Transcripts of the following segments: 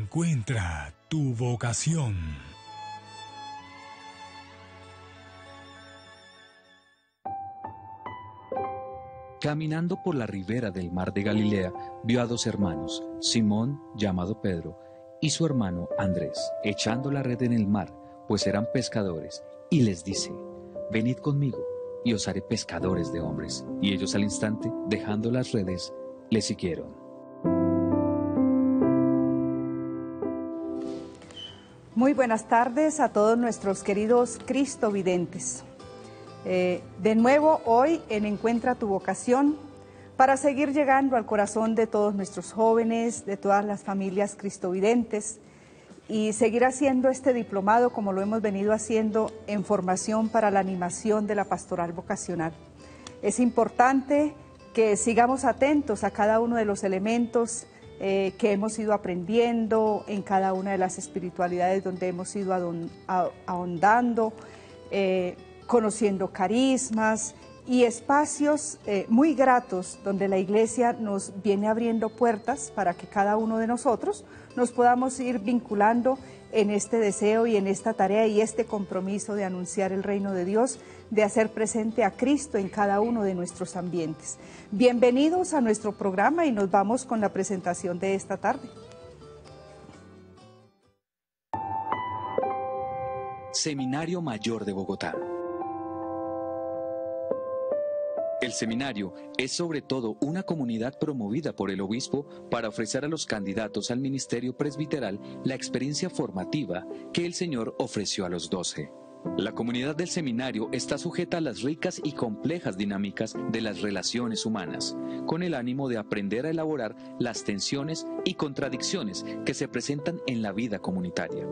Encuentra tu vocación. Caminando por la ribera del mar de Galilea, vio a dos hermanos, Simón, llamado Pedro, y su hermano Andrés, echando la red en el mar, pues eran pescadores, y les dice: venid conmigo, y os haré pescadores de hombres. Y ellos al instante, dejando las redes, le siguieron. Muy buenas tardes a todos nuestros queridos cristovidentes. De nuevo hoy en Encuentra tu vocación, para seguir llegando al corazón de todos nuestros jóvenes, de todas las familias cristovidentes, y seguir haciendo este diplomado como lo hemos venido haciendo en formación para la animación de la pastoral vocacional. Es importante que sigamos atentos a cada uno de los elementos que hemos ido aprendiendo en cada una de las espiritualidades donde hemos ido ahondando, conociendo carismas y espacios muy gratos donde la Iglesia nos viene abriendo puertas para que cada uno de nosotros nos podamos ir vinculando en este deseo y en esta tarea y este compromiso de anunciar el reino de Dios, de hacer presente a Cristo en cada uno de nuestros ambientes. Bienvenidos a nuestro programa y nos vamos con la presentación de esta tarde. Seminario Mayor de Bogotá. El seminario es sobre todo una comunidad promovida por el obispo para ofrecer a los candidatos al ministerio presbiteral la experiencia formativa que el Señor ofreció a los 12. La comunidad del seminario está sujeta a las ricas y complejas dinámicas de las relaciones humanas, con el ánimo de aprender a elaborar las tensiones y contradicciones que se presentan en la vida comunitaria.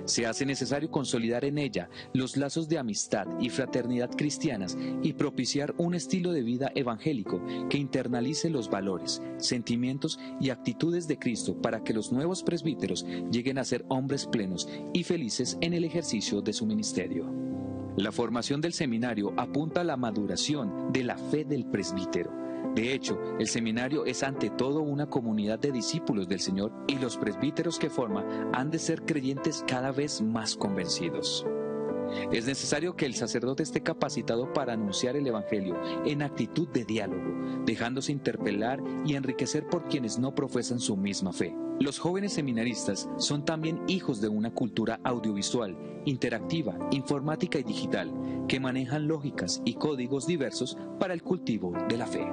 Se hace necesario consolidar en ella los lazos de amistad y fraternidad cristianas y propiciar un estilo de vida evangélico que internalice los valores, sentimientos y actitudes de Cristo para que los nuevos presbíteros lleguen a ser hombres plenos y felices en el ejercicio de su ministerio. La formación del seminario apunta a la maduración de la fe del presbítero. De hecho, el seminario es ante todo una comunidad de discípulos del Señor y los presbíteros que forma han de ser creyentes cada vez más convencidos. Es necesario que el sacerdote esté capacitado para anunciar el Evangelio en actitud de diálogo, dejándose interpelar y enriquecer por quienes no profesan su misma fe. Los jóvenes seminaristas son también hijos de una cultura audiovisual, interactiva, informática y digital, que manejan lógicas y códigos diversos para el cultivo de la fe.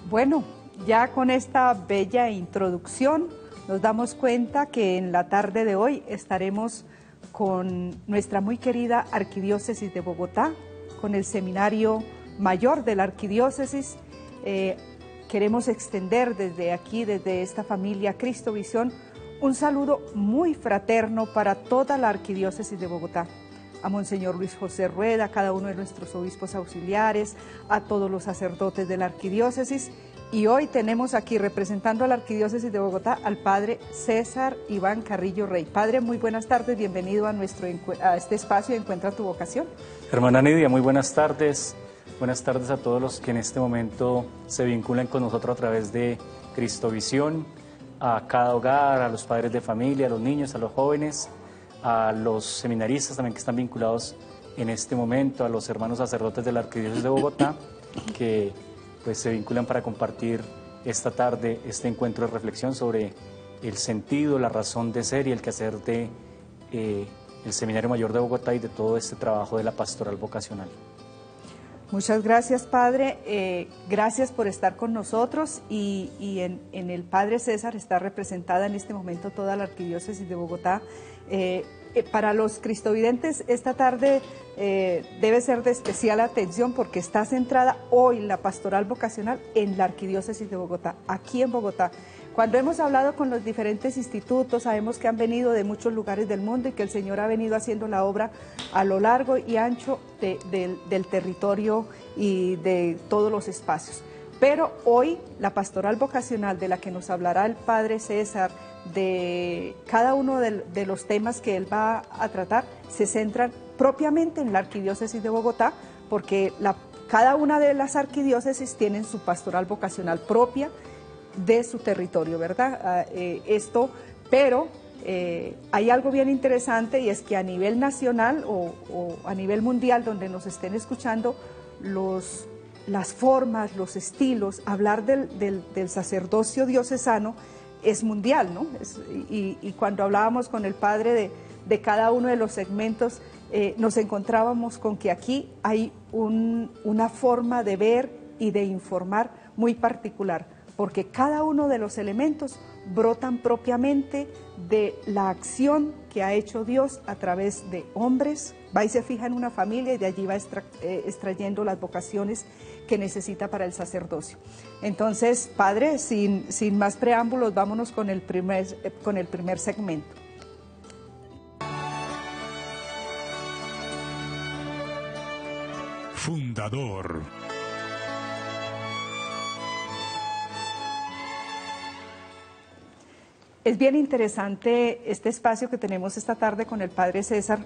Bueno, ya con esta bella introducción nos damos cuenta que en la tarde de hoy estaremos con nuestra muy querida Arquidiócesis de Bogotá, con el Seminario Mayor de la Arquidiócesis. Queremos extender desde aquí, desde esta familia Cristovisión, un saludo muy fraterno para toda la Arquidiócesis de Bogotá. A Monseñor Luis José Rueda, a cada uno de nuestros obispos auxiliares, a todos los sacerdotes de la Arquidiócesis. Y hoy tenemos aquí representando a la Arquidiócesis de Bogotá al Padre César Iván Carrillo Rey. Padre, muy buenas tardes, bienvenido a este espacio de Encuentra tu vocación. Hermana Nidia, muy buenas tardes. Buenas tardes a todos los que en este momento se vinculan con nosotros a través de Cristovisión, a cada hogar, a los padres de familia, a los niños, a los jóvenes, a los seminaristas también que están vinculados en este momento, a los hermanos sacerdotes de la Arquidiócesis de Bogotá, que pues se vinculan para compartir esta tarde este encuentro de reflexión sobre el sentido, la razón de ser y el quehacer de el Seminario Mayor de Bogotá y de todo este trabajo de la pastoral vocacional. Muchas gracias, Padre. Gracias por estar con nosotros y en el Padre César está representada en este momento toda la Arquidiócesis de Bogotá. Para los cristovidentes esta tarde debe ser de especial atención porque está centrada hoy la pastoral vocacional en la Arquidiócesis de Bogotá, aquí en Bogotá. Cuando hemos hablado con los diferentes institutos, sabemos que han venido de muchos lugares del mundo y que el Señor ha venido haciendo la obra a lo largo y ancho del territorio y de todos los espacios. Pero hoy la pastoral vocacional de la que nos hablará el Padre César, de cada uno de los temas que él va a tratar, se centran propiamente en la Arquidiócesis de Bogotá, porque cada una de las arquidiócesis tienen su pastoral vocacional propia de su territorio, ¿verdad? Pero hay algo bien interesante, y es que a nivel nacional o a nivel mundial, donde nos estén escuchando, las formas, los estilos, hablar del sacerdocio diocesano es mundial, ¿no? Y cuando hablábamos con el padre de cada uno de los segmentos, nos encontrábamos con que aquí hay una forma de ver y de informar muy particular, porque cada uno de los elementos brotan propiamente de la acción que ha hecho Dios a través de hombres. Va y se fija en una familia y de allí va extrayendo las vocaciones que necesita para el sacerdocio. Entonces, padre, sin más preámbulos, vámonos con el primer segmento. Fundador. Es bien interesante este espacio que tenemos esta tarde con el padre César,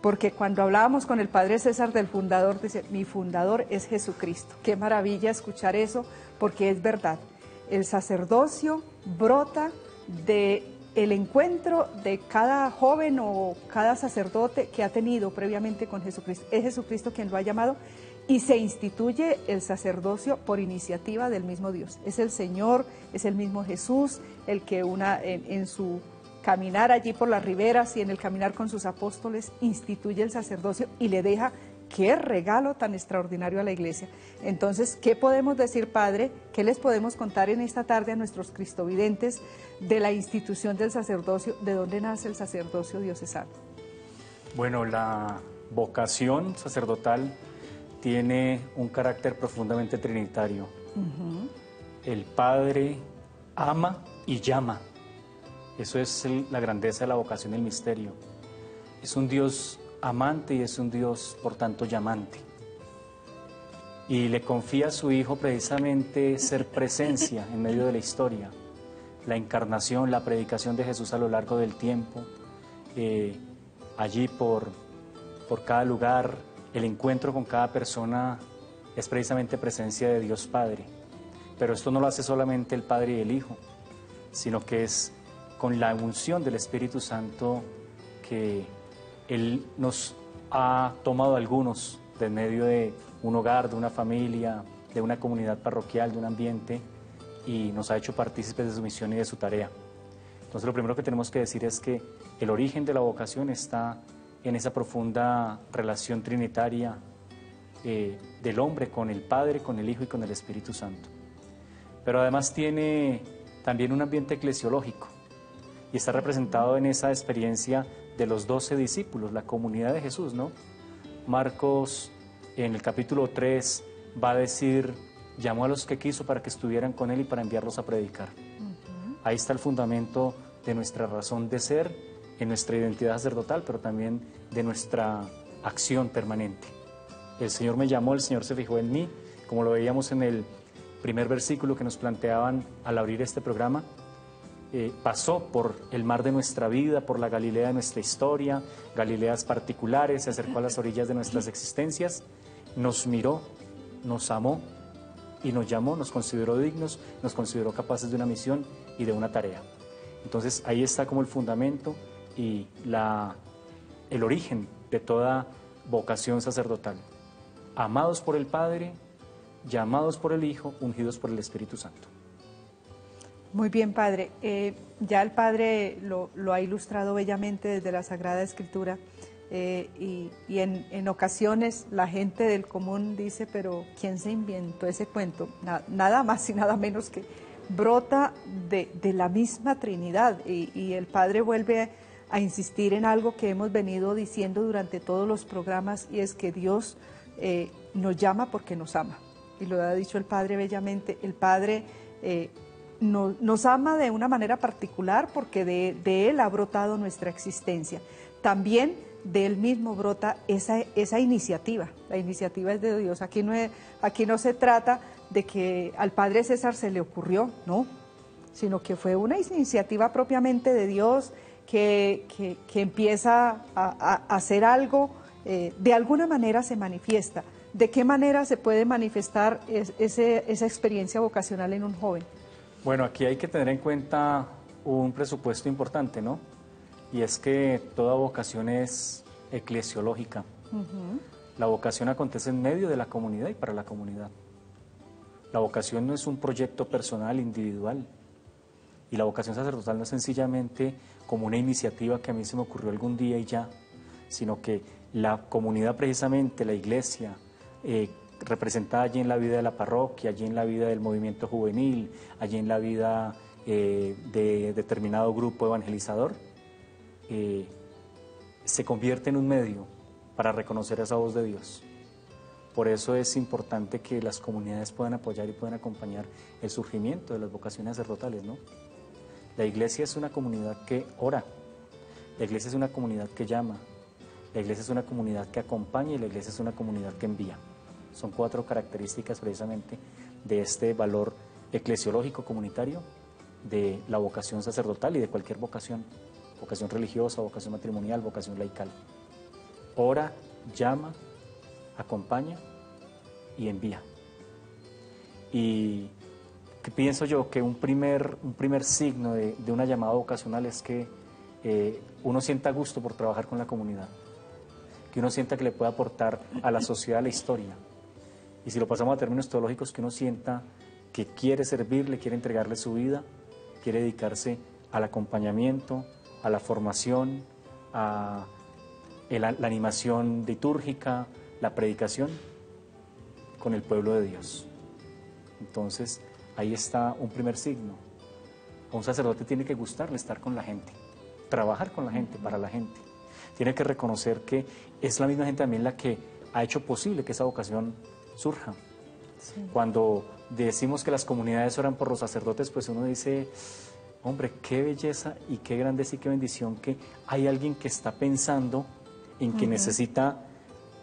porque cuando hablábamos con el padre César del fundador, dice, mi fundador es Jesucristo. Qué maravilla escuchar eso, porque es verdad. El sacerdocio brota del encuentro de cada joven o cada sacerdote que ha tenido previamente con Jesucristo. Es Jesucristo quien lo ha llamado, y se instituye el sacerdocio por iniciativa del mismo Dios. Es el Señor, es el mismo Jesús, el que en su caminar allí por las riberas y en el caminar con sus apóstoles instituye el sacerdocio y le deja qué regalo tan extraordinario a la iglesia. Entonces, ¿qué podemos decir, padre? ¿Qué les podemos contar en esta tarde a nuestros cristovidentes de la institución del sacerdocio? ¿De dónde nace el sacerdocio diocesano? Bueno, la vocación sacerdotal tiene un carácter profundamente trinitario. El Padre ama y llama. Eso es la grandeza de la vocación del misterio. Es un Dios amante y es un Dios, por tanto, llamante. Y le confía a su Hijo precisamente ser presencia en medio de la historia. La encarnación, la predicación de Jesús a lo largo del tiempo, allí por cada lugar, el encuentro con cada persona es precisamente presencia de Dios Padre. Pero esto no lo hace solamente el Padre y el Hijo, sino que es con la unción del Espíritu Santo que Él nos ha tomado algunos de medio de un hogar, de una familia, de una comunidad parroquial, de un ambiente, y nos ha hecho partícipes de su misión y de su tarea. Entonces, lo primero que tenemos que decir es que el origen de la vocación está en esa profunda relación trinitaria del hombre con el Padre, con el Hijo y con el Espíritu Santo. Pero además tiene también un ambiente eclesiológico y está representado en esa experiencia de los 12 discípulos, la comunidad de Jesús, ¿no? Marcos, en el capítulo 3, va a decir, llamó a los que quiso para que estuvieran con Él y para enviarlos a predicar. Ahí está el fundamento de nuestra razón de ser, en nuestra identidad sacerdotal, pero también de nuestra acción permanente. El Señor me llamó, el Señor se fijó en mí, como lo veíamos en el primer versículo que nos planteaban al abrir este programa. Pasó por el mar de nuestra vida, por la Galilea de nuestra historia, Galileas particulares, se acercó a las orillas de nuestras existencias, nos miró, nos amó y nos llamó, nos consideró dignos, nos consideró capaces de una misión y de una tarea. Entonces ahí está como el fundamento y el origen de toda vocación sacerdotal. Amados por el Padre, llamados por el Hijo, ungidos por el Espíritu Santo. Muy bien, padre. Ya el padre lo ha ilustrado bellamente desde la Sagrada Escritura, y en ocasiones la gente del común dice, pero ¿quién se inventó ese cuento? Nada más y nada menos que brota de la misma Trinidad, y el padre vuelve a insistir en algo que hemos venido diciendo durante todos los programas, y es que Dios nos llama porque nos ama, y lo ha dicho el padre bellamente. El padre nos ama de una manera particular porque de Él ha brotado nuestra existencia. También de Él mismo brota esa iniciativa. La iniciativa es de Dios. Aquí no se trata de que al padre César se le ocurrió, no, sino que fue una iniciativa propiamente de Dios que empieza a hacer algo, de alguna manera se manifiesta, ¿de qué manera se puede manifestar esa experiencia vocacional en un joven? Bueno, aquí hay que tener en cuenta un presupuesto importante, ¿no? Y es que toda vocación es eclesiológica. La vocación acontece en medio de la comunidad y para la comunidad. La vocación no es un proyecto personal, individual. Y la vocación sacerdotal no es sencillamente como una iniciativa que a mí se me ocurrió algún día y ya, sino que la comunidad precisamente, la iglesia, representada allí en la vida de la parroquia, allí en la vida del movimiento juvenil, allí en la vida de determinado grupo evangelizador, se convierte en un medio para reconocer esa voz de Dios. Por eso es importante que las comunidades puedan apoyar y puedan acompañar el surgimiento de las vocaciones sacerdotales, ¿no? La iglesia es una comunidad que ora, la iglesia es una comunidad que llama, la iglesia es una comunidad que acompaña y la iglesia es una comunidad que envía. Son 4 características precisamente de este valor eclesiológico comunitario de la vocación sacerdotal y de cualquier vocación, vocación religiosa, vocación matrimonial, vocación laical. Ora, llama, acompaña y envía. Y que pienso yo que un primer signo de una llamada vocacional es que uno sienta gusto por trabajar con la comunidad, que uno sienta que le puede aportar a la sociedad, a la historia. Y si lo pasamos a términos teológicos, que uno sienta que quiere servirle, quiere entregarle su vida, quiere dedicarse al acompañamiento, a la formación, a la animación litúrgica, la predicación con el pueblo de Dios. Entonces, ahí está un primer signo. A un sacerdote tiene que gustarle estar con la gente, trabajar con la gente, para la gente. Tiene que reconocer que es la misma gente también la que ha hecho posible que esa vocación surja. Sí. Cuando decimos que las comunidades oran por los sacerdotes, pues uno dice, hombre, qué belleza y qué grandeza y qué bendición que hay alguien que está pensando en que necesita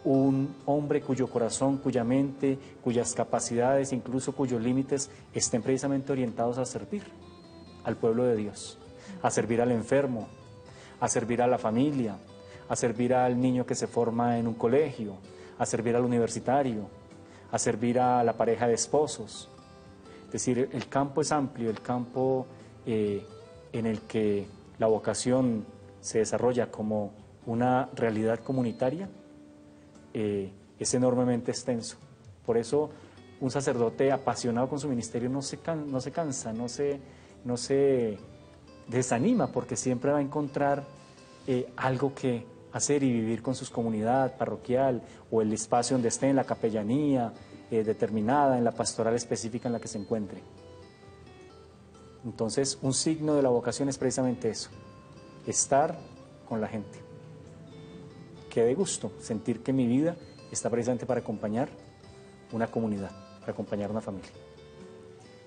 un hombre cuyo corazón, cuya mente, cuyas capacidades, incluso cuyos límites estén precisamente orientados a servir al pueblo de Dios, a servir al enfermo, a servir a la familia, a servir al niño que se forma en un colegio, a servir al universitario, a servir a la pareja de esposos. Es decir, el campo es amplio, el campo en el que la vocación se desarrolla como una realidad comunitaria es enormemente extenso. Por eso un sacerdote apasionado con su ministerio no se cansa, no se desanima, porque siempre va a encontrar algo que hacer y vivir con su comunidad parroquial o el espacio donde esté, en la capellanía determinada, en la pastoral específica en la que se encuentre. Entonces, un signo de la vocación es precisamente eso, estar con la gente. Que dé gusto sentir que mi vida está precisamente para acompañar una comunidad, para acompañar una familia.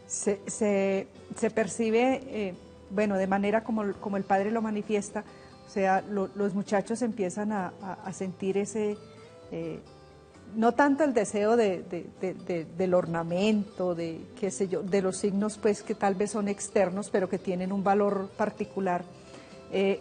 Se percibe, bueno, de manera como el padre lo manifiesta, o sea, los muchachos empiezan a sentir ese, no tanto el deseo del ornamento, qué sé yo, de los signos pues que tal vez son externos, pero que tienen un valor particular,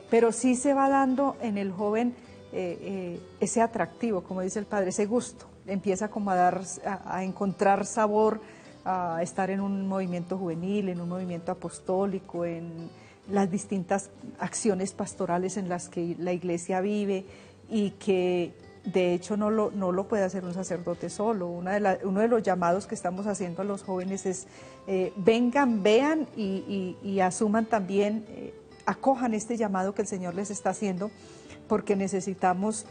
pero sí se va dando en el joven ese atractivo, como dice el padre, ese gusto, empieza como a encontrar sabor, a estar en un movimiento juvenil, en un movimiento apostólico, en las distintas acciones pastorales en las que la iglesia vive y que de hecho no lo puede hacer un sacerdote solo. Uno de los llamados que estamos haciendo a los jóvenes es vengan, vean y asuman también, acojan este llamado que el Señor les está haciendo, porque necesitamos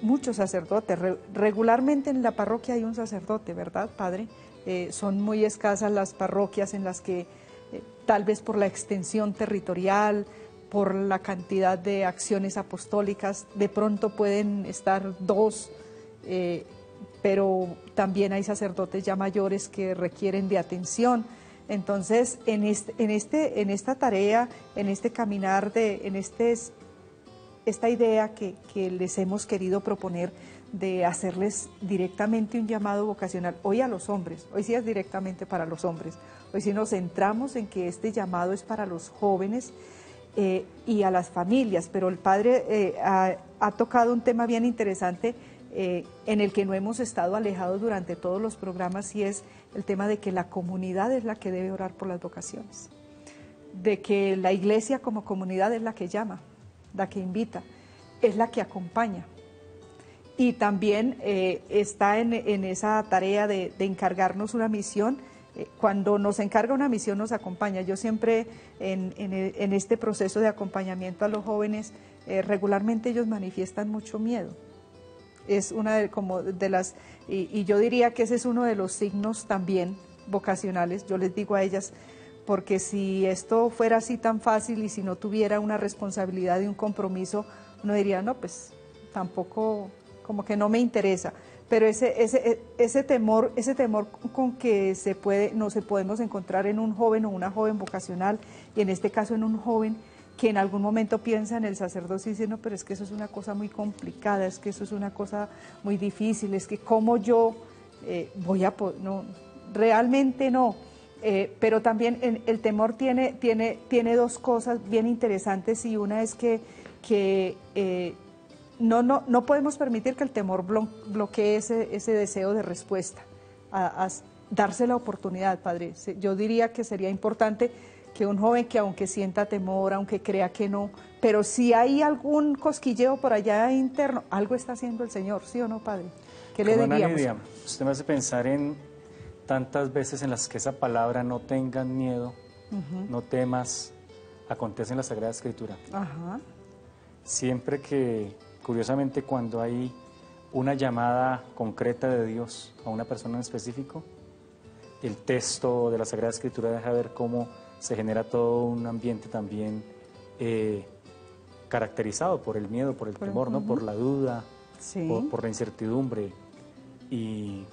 muchos sacerdotes. Regularmente en la parroquia hay un sacerdote, ¿verdad, padre? Son muy escasas las parroquias en las que tal vez por la extensión territorial, por la cantidad de acciones apostólicas, de pronto pueden estar 2, pero también hay sacerdotes ya mayores que requieren de atención. Entonces, en esta tarea, en este caminar, esta idea que les hemos querido proponer de hacerles directamente un llamado vocacional, hoy a los hombres, hoy sí es directamente para los hombres, hoy sí nos centramos en que este llamado es para los jóvenes y a las familias, pero el padre ha tocado un tema bien interesante en el que no hemos estado alejados durante todos los programas, y es el tema de que la comunidad es la que debe orar por las vocaciones, de que la iglesia como comunidad es la que llama, la que invita, es la que acompaña. Y también está en esa tarea de encargarnos una misión. Cuando nos encarga una misión nos acompaña. Yo siempre en este proceso de acompañamiento a los jóvenes, regularmente ellos manifiestan mucho miedo. Es una de las, y yo diría que ese es uno de los signos también vocacionales. Yo les digo a ellas, porque si esto fuera así tan fácil y si no tuviera una responsabilidad y un compromiso, uno diría, no, pues tampoco, como que no me interesa. Pero ese temor con que nos podemos encontrar en un joven o una joven vocacional, y en este caso en un joven que en algún momento piensa en el sacerdocio y dice, no, pero es que eso es una cosa muy complicada, es que eso es una cosa muy difícil, es que cómo yo voy a poder, no, realmente no. Pero también el temor tiene dos cosas bien interesantes, y una es que no podemos permitir que el temor bloquee ese deseo de respuesta, a darse la oportunidad, Padre. Yo diría que sería importante que un joven que aunque sienta temor, aunque crea que no, pero si hay algún cosquilleo por allá interno, algo está haciendo el Señor, ¿sí o no, Padre? ¿Qué le diríamos? Lidia, usted me hace pensar en tantas veces en las que esa palabra, no tengan miedo, no temas, acontece en la Sagrada Escritura. Ajá. Siempre que, curiosamente, cuando hay una llamada concreta de Dios a una persona en específico, el texto de la Sagrada Escritura deja ver cómo se genera todo un ambiente también caracterizado por el miedo, por el temor, ¿no? Por la duda, sí, por la incertidumbre, y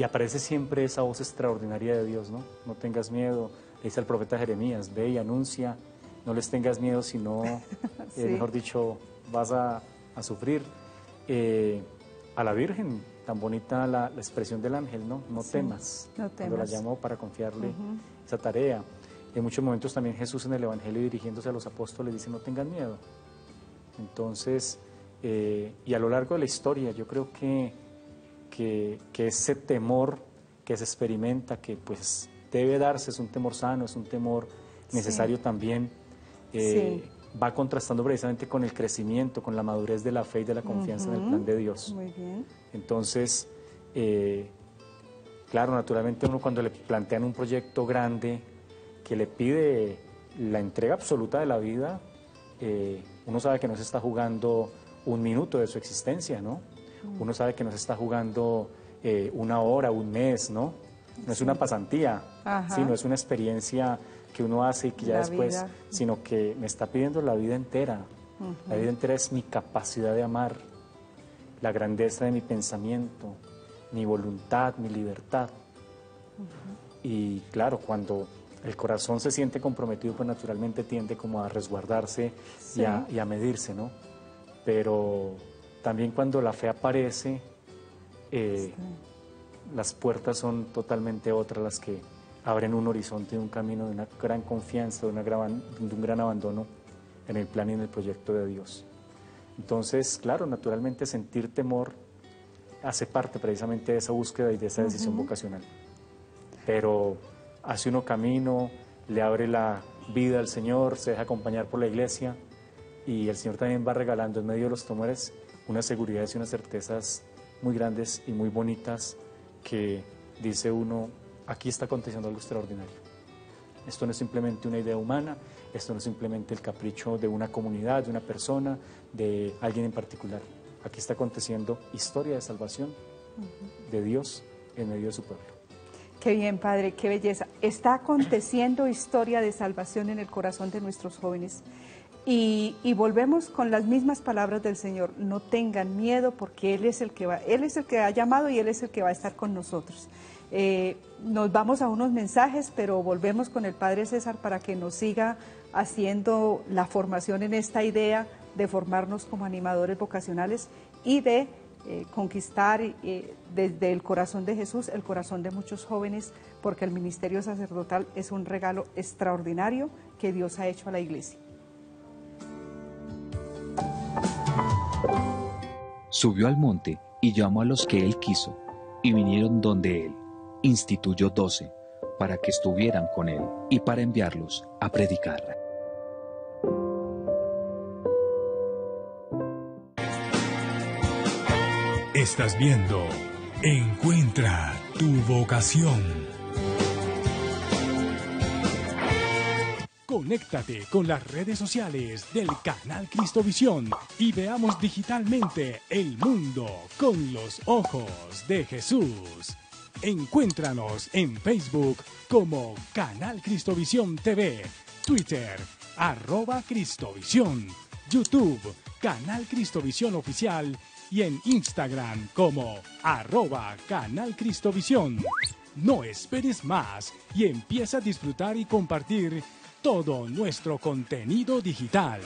aparece siempre esa voz extraordinaria de Dios, ¿no? No tengas miedo, le dice al profeta Jeremías, ve y anuncia, no les tengas miedo, sino, sí, mejor dicho, vas a sufrir. A la Virgen, tan bonita la expresión del ángel, ¿no? No sí, temas, no temas, cuando la llamó para confiarle esa tarea. En muchos momentos también Jesús en el Evangelio, dirigiéndose a los apóstoles, dice, no tengan miedo. Entonces, y a lo largo de la historia, yo creo que ese temor que se experimenta, que pues debe darse, es un temor sano, es un temor necesario, sí, también, sí, va contrastando precisamente con el crecimiento, con la madurez de la fe y de la confianza en el plan de Dios. Muy bien. Entonces, claro, naturalmente uno cuando le plantean un proyecto grande que le pide la entrega absoluta de la vida, uno sabe que no se está jugando un minuto de su existencia, ¿no? Uno sabe que no se está jugando una hora, un mes, ¿no? No es una pasantía, ¿sí? No es una experiencia que uno hace y que ya después, sino que me está pidiendo la vida entera. La vida entera es mi capacidad de amar, la grandeza de mi pensamiento, mi voluntad, mi libertad. Y claro, cuando el corazón se siente comprometido, pues naturalmente tiende como a resguardarse, sí, y a medirse, ¿no? Pero también cuando la fe aparece, sí, las puertas son totalmente otras, las que abren un horizonte, un camino de una gran confianza, de un gran abandono en el plan y en el proyecto de Dios. Entonces, claro, naturalmente sentir temor hace parte precisamente de esa búsqueda y de esa decisión vocacional. Pero hace uno camino, le abre la vida al Señor, se deja acompañar por la iglesia, y el Señor también va regalando en medio de los temores unas seguridades y unas certezas muy grandes y muy bonitas, que dice uno, aquí está aconteciendo algo extraordinario. Esto no es simplemente una idea humana, esto no es simplemente el capricho de una comunidad, de una persona, de alguien en particular. Aquí está aconteciendo historia de salvación de Dios en medio de su pueblo. Qué bien, Padre, qué belleza. Está aconteciendo historia de salvación en el corazón de nuestros jóvenes. Y volvemos con las mismas palabras del Señor. No tengan miedo, porque Él es el que ha llamado, y Él es el que va a estar con nosotros. Nos vamos a unos mensajes, pero volvemos con el Padre César para que nos siga haciendo la formación en esta idea de formarnos como animadores vocacionales y de conquistar desde el corazón de Jesús el corazón de muchos jóvenes, porque el ministerio sacerdotal es un regalo extraordinario que Dios ha hecho a la Iglesia. Subió al monte y llamó a los que él quiso, y vinieron donde él. Instituyó 12, para que estuvieran con él, y para enviarlos a predicar. Estás viendo Encuentra tu vocación. Conéctate con las redes sociales del canal Cristovisión y veamos digitalmente el mundo con los ojos de Jesús. Encuéntranos en Facebook como Canal Cristovisión TV, Twitter, @Cristovisión, YouTube, Canal Cristovisión Oficial y en Instagram como @Canal Cristovisión. No esperes más y empieza a disfrutar y compartir todo nuestro contenido digital.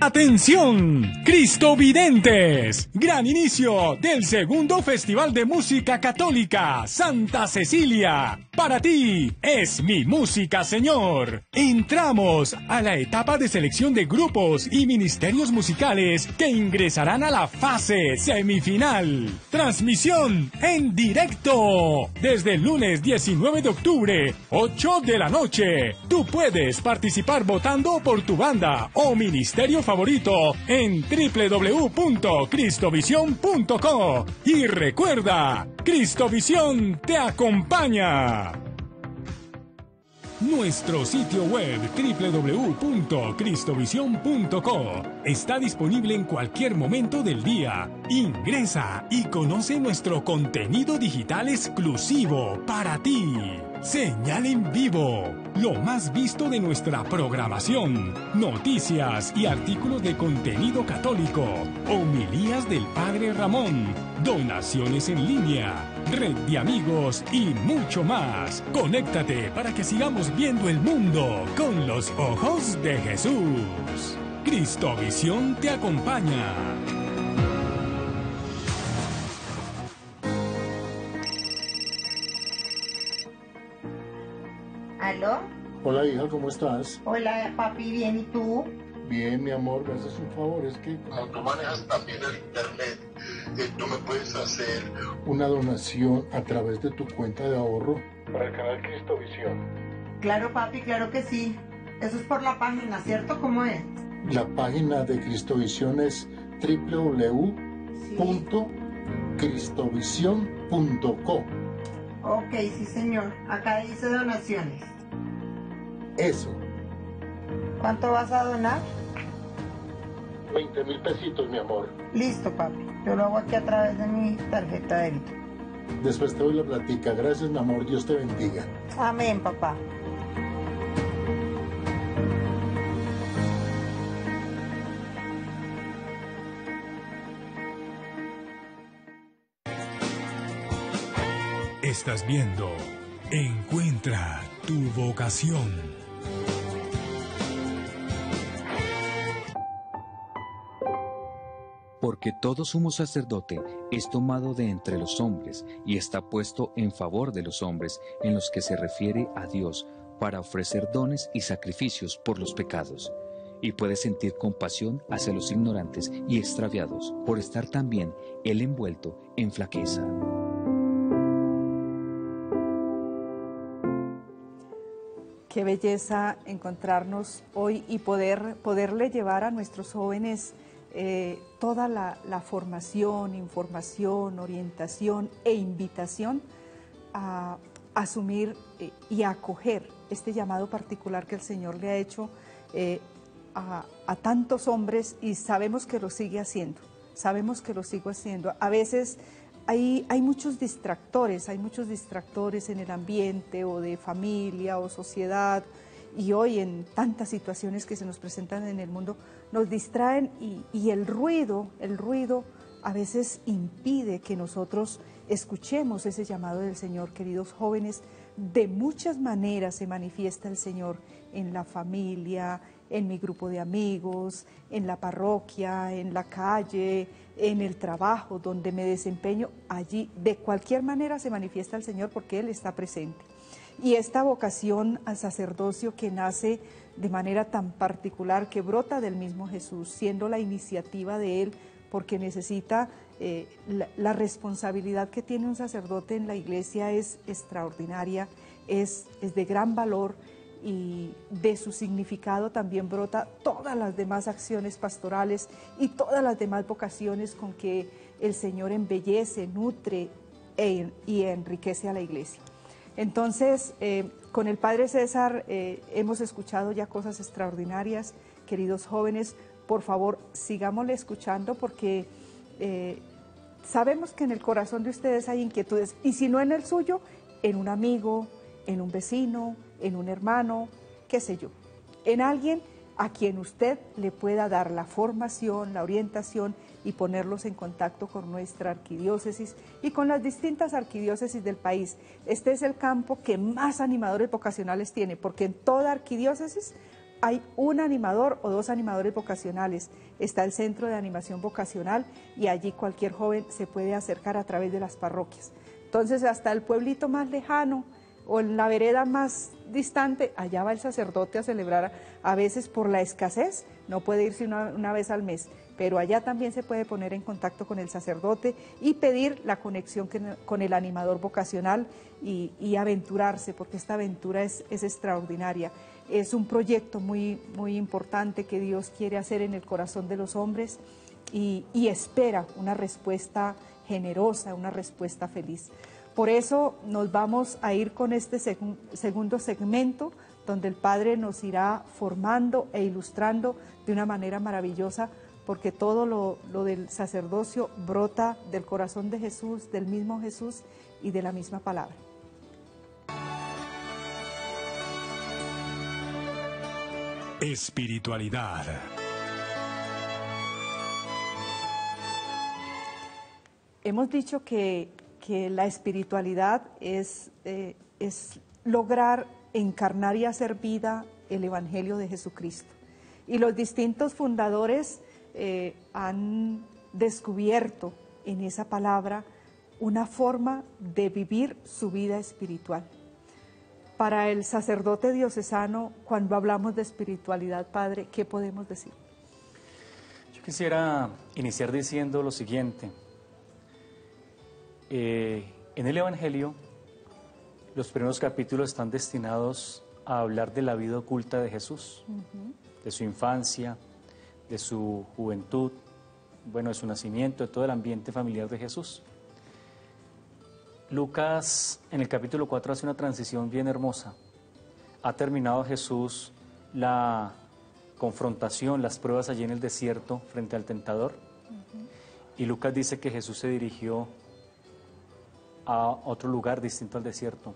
¡Atención! ¡Cristovidentes! Gran inicio del segundo Festival de Música Católica Santa Cecilia. Para ti es mi música, Señor. Entramos a la etapa de selección de grupos y ministerios musicales que ingresarán a la fase semifinal. Transmisión en directo. Desde el lunes 19 de octubre, 8 de la noche. Tú puedes participar votando por tu banda o ministerio favorito en www.cristovision.co. Y recuerda, Cristovisión te acompaña. Nuestro sitio web www.cristovision.co está disponible en cualquier momento del día. Ingresa y conoce nuestro contenido digital exclusivo para ti. Señal en vivo, lo más visto de nuestra programación, noticias y artículos de contenido católico, homilías del Padre Ramón, donaciones en línea, red de amigos y mucho más. Conéctate para que sigamos viendo el mundo con los ojos de Jesús. Cristovisión te acompaña. ¿Aló? Hola hija, ¿cómo estás? Hola papi, bien, ¿y tú? Bien, mi amor, me haces un favor, es que Como tú manejas también el internet, tú me puedes hacer una donación a través de tu cuenta de ahorro para el canal Cristovisión. Claro papi, claro que sí. Eso es por la página, ¿cierto? ¿Cómo es? La página de Cristovisión es www.cristovision.co. Ok, sí señor. Acá dice donaciones. Eso, ¿Cuánto vas a donar? 20,000 pesitos, mi amor. Listo papi. Yo lo hago aquí a través de mi tarjeta de débito. Después te doy la platica. Gracias, mi amor. Dios te bendiga. Amén, papá. Estás viendo Encuentra tu vocación. Porque todo sumo sacerdote es tomado de entre los hombres y está puesto en favor de los hombres, en los que se refiere a Dios, para ofrecer dones y sacrificios por los pecados. Y puede sentir compasión hacia los ignorantes y extraviados, por estar también él envuelto en flaqueza. Qué belleza encontrarnos hoy y poderle llevar a nuestros jóvenes toda la formación, información, orientación e invitación a asumir y a acoger este llamado particular que el Señor le ha hecho a tantos hombres, y sabemos que lo sigue haciendo, A veces hay muchos distractores en el ambiente o de familia o sociedad, y hoy en tantas situaciones que se nos presentan en el mundo nos distraen, y el ruido a veces impide que nosotros escuchemos ese llamado del Señor. Queridos jóvenes, de muchas maneras se manifiesta el Señor: en la familia, en mi grupo de amigos, en la parroquia, en la calle, en el trabajo donde me desempeño. Allí de cualquier manera se manifiesta el Señor, porque Él está presente. Y esta vocación al sacerdocio que nace de manera tan particular, que brota del mismo Jesús, siendo la iniciativa de Él, porque necesita, la responsabilidad que tiene un sacerdote en la iglesia es extraordinaria, es de gran valor, y de su significado también brota todas las demás acciones pastorales y todas las demás vocaciones con que el Señor embellece, nutre y enriquece a la iglesia. Entonces, con el Padre César hemos escuchado ya cosas extraordinarias. Queridos jóvenes, por favor, sigámosle escuchando, porque sabemos que en el corazón de ustedes hay inquietudes, y si no en el suyo, en un amigo, en un vecino, en un hermano, qué sé yo, en alguien a quien usted le pueda dar la formación, la orientación, y ponerlos en contacto con nuestra arquidiócesis y con las distintas arquidiócesis del país. Este es el campo que más animadores vocacionales tiene, porque en toda arquidiócesis hay un animador o dos animadores vocacionales. Está el Centro de Animación Vocacional, y allí cualquier joven se puede acercar a través de las parroquias. Entonces, hasta el pueblito más lejano o en la vereda más distante, allá va el sacerdote a celebrar. A veces por la escasez no puede irse una vez al mes, pero allá también se puede poner en contacto con el sacerdote y pedir la conexión con el animador vocacional y aventurarse, porque esta aventura es extraordinaria. Es un proyecto muy, muy importante que Dios quiere hacer en el corazón de los hombres, y espera una respuesta generosa, una respuesta feliz. Por eso nos vamos a ir con este segundo segmento, donde el Padre nos irá formando e ilustrando de una manera maravillosa, porque todo lo del sacerdocio brota del corazón de Jesús, del mismo Jesús y de la misma palabra. Espiritualidad. Hemos dicho que la espiritualidad es lograr encarnar y hacer vida el Evangelio de Jesucristo. Y los distintos fundadores han descubierto en esa palabra una forma de vivir su vida espiritual. Para el sacerdote diocesano, cuando hablamos de espiritualidad, Padre, ¿qué podemos decir? Yo quisiera iniciar diciendo lo siguiente. En el Evangelio, los primeros capítulos están destinados a hablar de la vida oculta de Jesús, de su infancia, de su juventud, bueno, de su nacimiento, de todo el ambiente familiar de Jesús. Lucas, en el capítulo 4, hace una transición bien hermosa. Ha terminado Jesús la confrontación, las pruebas allí en el desierto frente al tentador. Y Lucas dice que Jesús se dirigió a otro lugar distinto al desierto.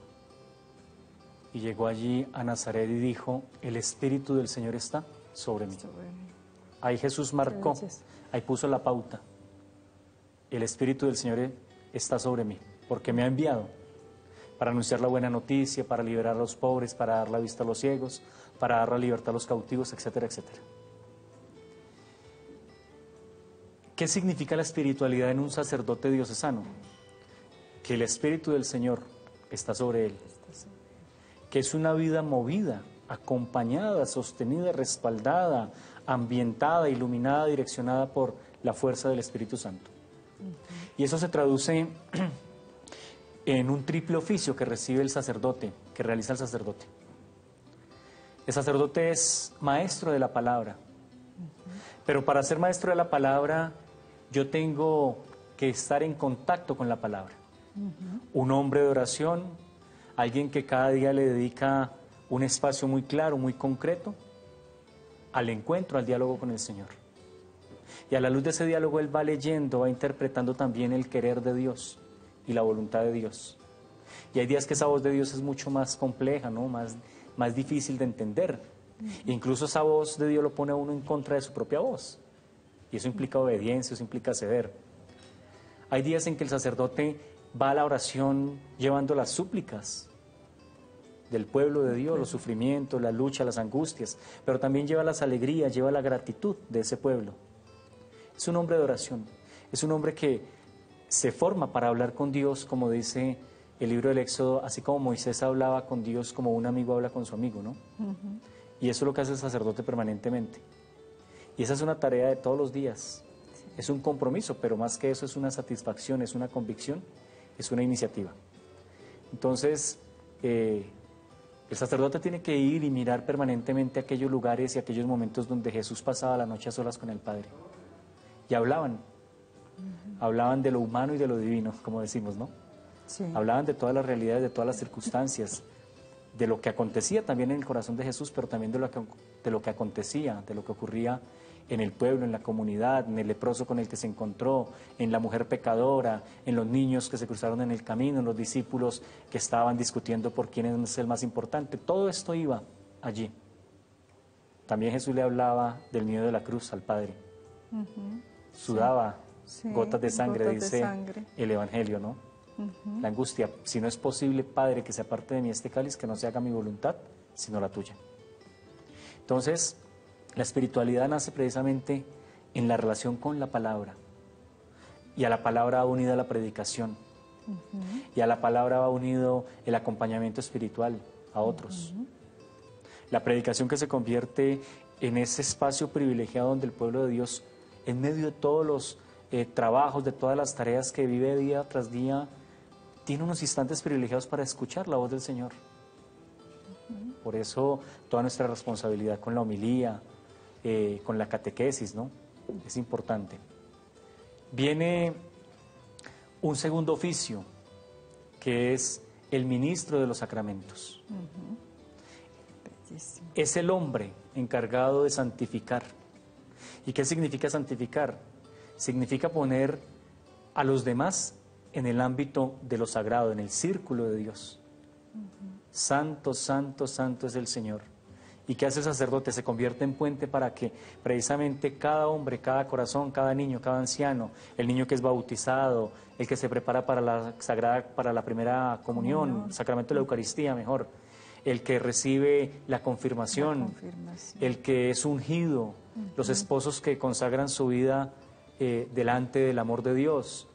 Y llegó allí a Nazaret y dijo: el Espíritu del Señor está sobre mí. Ahí Jesús marcó, ahí puso la pauta. El Espíritu del Señor está sobre mí, porque me ha enviado para anunciar la buena noticia, para liberar a los pobres, para dar la vista a los ciegos, para dar la libertad a los cautivos, etcétera, etcétera. ¿Qué significa la espiritualidad en un sacerdote diocesano? Que el Espíritu del Señor está sobre él, que es una vida movida, acompañada, sostenida, respaldada, ambientada, iluminada, direccionada por la fuerza del Espíritu Santo. Y eso se traduce en un triple oficio que recibe el sacerdote, que realiza el sacerdote. El sacerdote es maestro de la palabra, pero para ser maestro de la palabra yo tengo que estar en contacto con la palabra. Un hombre de oración, alguien que cada día le dedica un espacio muy claro, muy concreto, al encuentro, al diálogo con el Señor. Y a la luz de ese diálogo él va leyendo, va interpretando también el querer de Dios y la voluntad de Dios. Y hay días que esa voz de Dios es mucho más compleja, ¿no? Más difícil de entender. Incluso esa voz de Dios lo pone a uno en contra de su propia voz. Y eso implica obediencia, eso implica ceder. Hay días en que el sacerdote va a la oración llevando las súplicas del pueblo de Dios, los sufrimientos, la lucha, las angustias, pero también lleva las alegrías, lleva la gratitud de ese pueblo. Es un hombre de oración, es un hombre que se forma para hablar con Dios, como dice el libro del Éxodo, así como Moisés hablaba con Dios como un amigo habla con su amigo, ¿no? Y eso es lo que hace el sacerdote permanentemente. Y esa es una tarea de todos los días. Es un compromiso, pero más que eso es una satisfacción, es una convicción, es una iniciativa. Entonces, el sacerdote tiene que ir y mirar permanentemente aquellos lugares y aquellos momentos donde Jesús pasaba la noche a solas con el Padre. Y hablaban de lo humano y de lo divino, como decimos, ¿no? Sí. Hablaban de todas las realidades, de todas las circunstancias, de lo que acontecía también en el corazón de Jesús, pero también de lo que acontecía, de lo que ocurría en el pueblo, en la comunidad, en el leproso con el que se encontró, en la mujer pecadora, en los niños que se cruzaron en el camino, en los discípulos que estaban discutiendo por quién es el más importante. Todo esto iba allí. También Jesús le hablaba del miedo de la cruz al Padre. Sudaba gotas de sangre, dice el Evangelio, ¿no? La angustia, si no es posible, Padre, que se aparte de mí este cáliz, que no se haga mi voluntad, sino la tuya. Entonces, la espiritualidad nace precisamente en la relación con la palabra. Y a la palabra va unida la predicación. Y a la palabra va unido el acompañamiento espiritual a otros. La predicación que se convierte en ese espacio privilegiado donde el pueblo de Dios, en medio de todos los trabajos, de todas las tareas que vive día tras día, tiene unos instantes privilegiados para escuchar la voz del Señor. Por eso toda nuestra responsabilidad con la homilía, con la catequesis, ¿no? Es importante. Viene un segundo oficio, que es el ministro de los sacramentos. Es el hombre encargado de santificar. ¿Y qué significa santificar? Significa poner a los demás en el ámbito de lo sagrado, en el círculo de Dios. Santo, santo, santo es el Señor. ¿Y qué hace el sacerdote? Se convierte en puente para que precisamente cada hombre, cada corazón, cada niño, cada anciano, el niño que es bautizado, el que se prepara para la primera comunión, el sacramento de la Eucaristía, mejor, el que recibe la confirmación, el que es ungido, los esposos que consagran su vida delante del amor de Dios,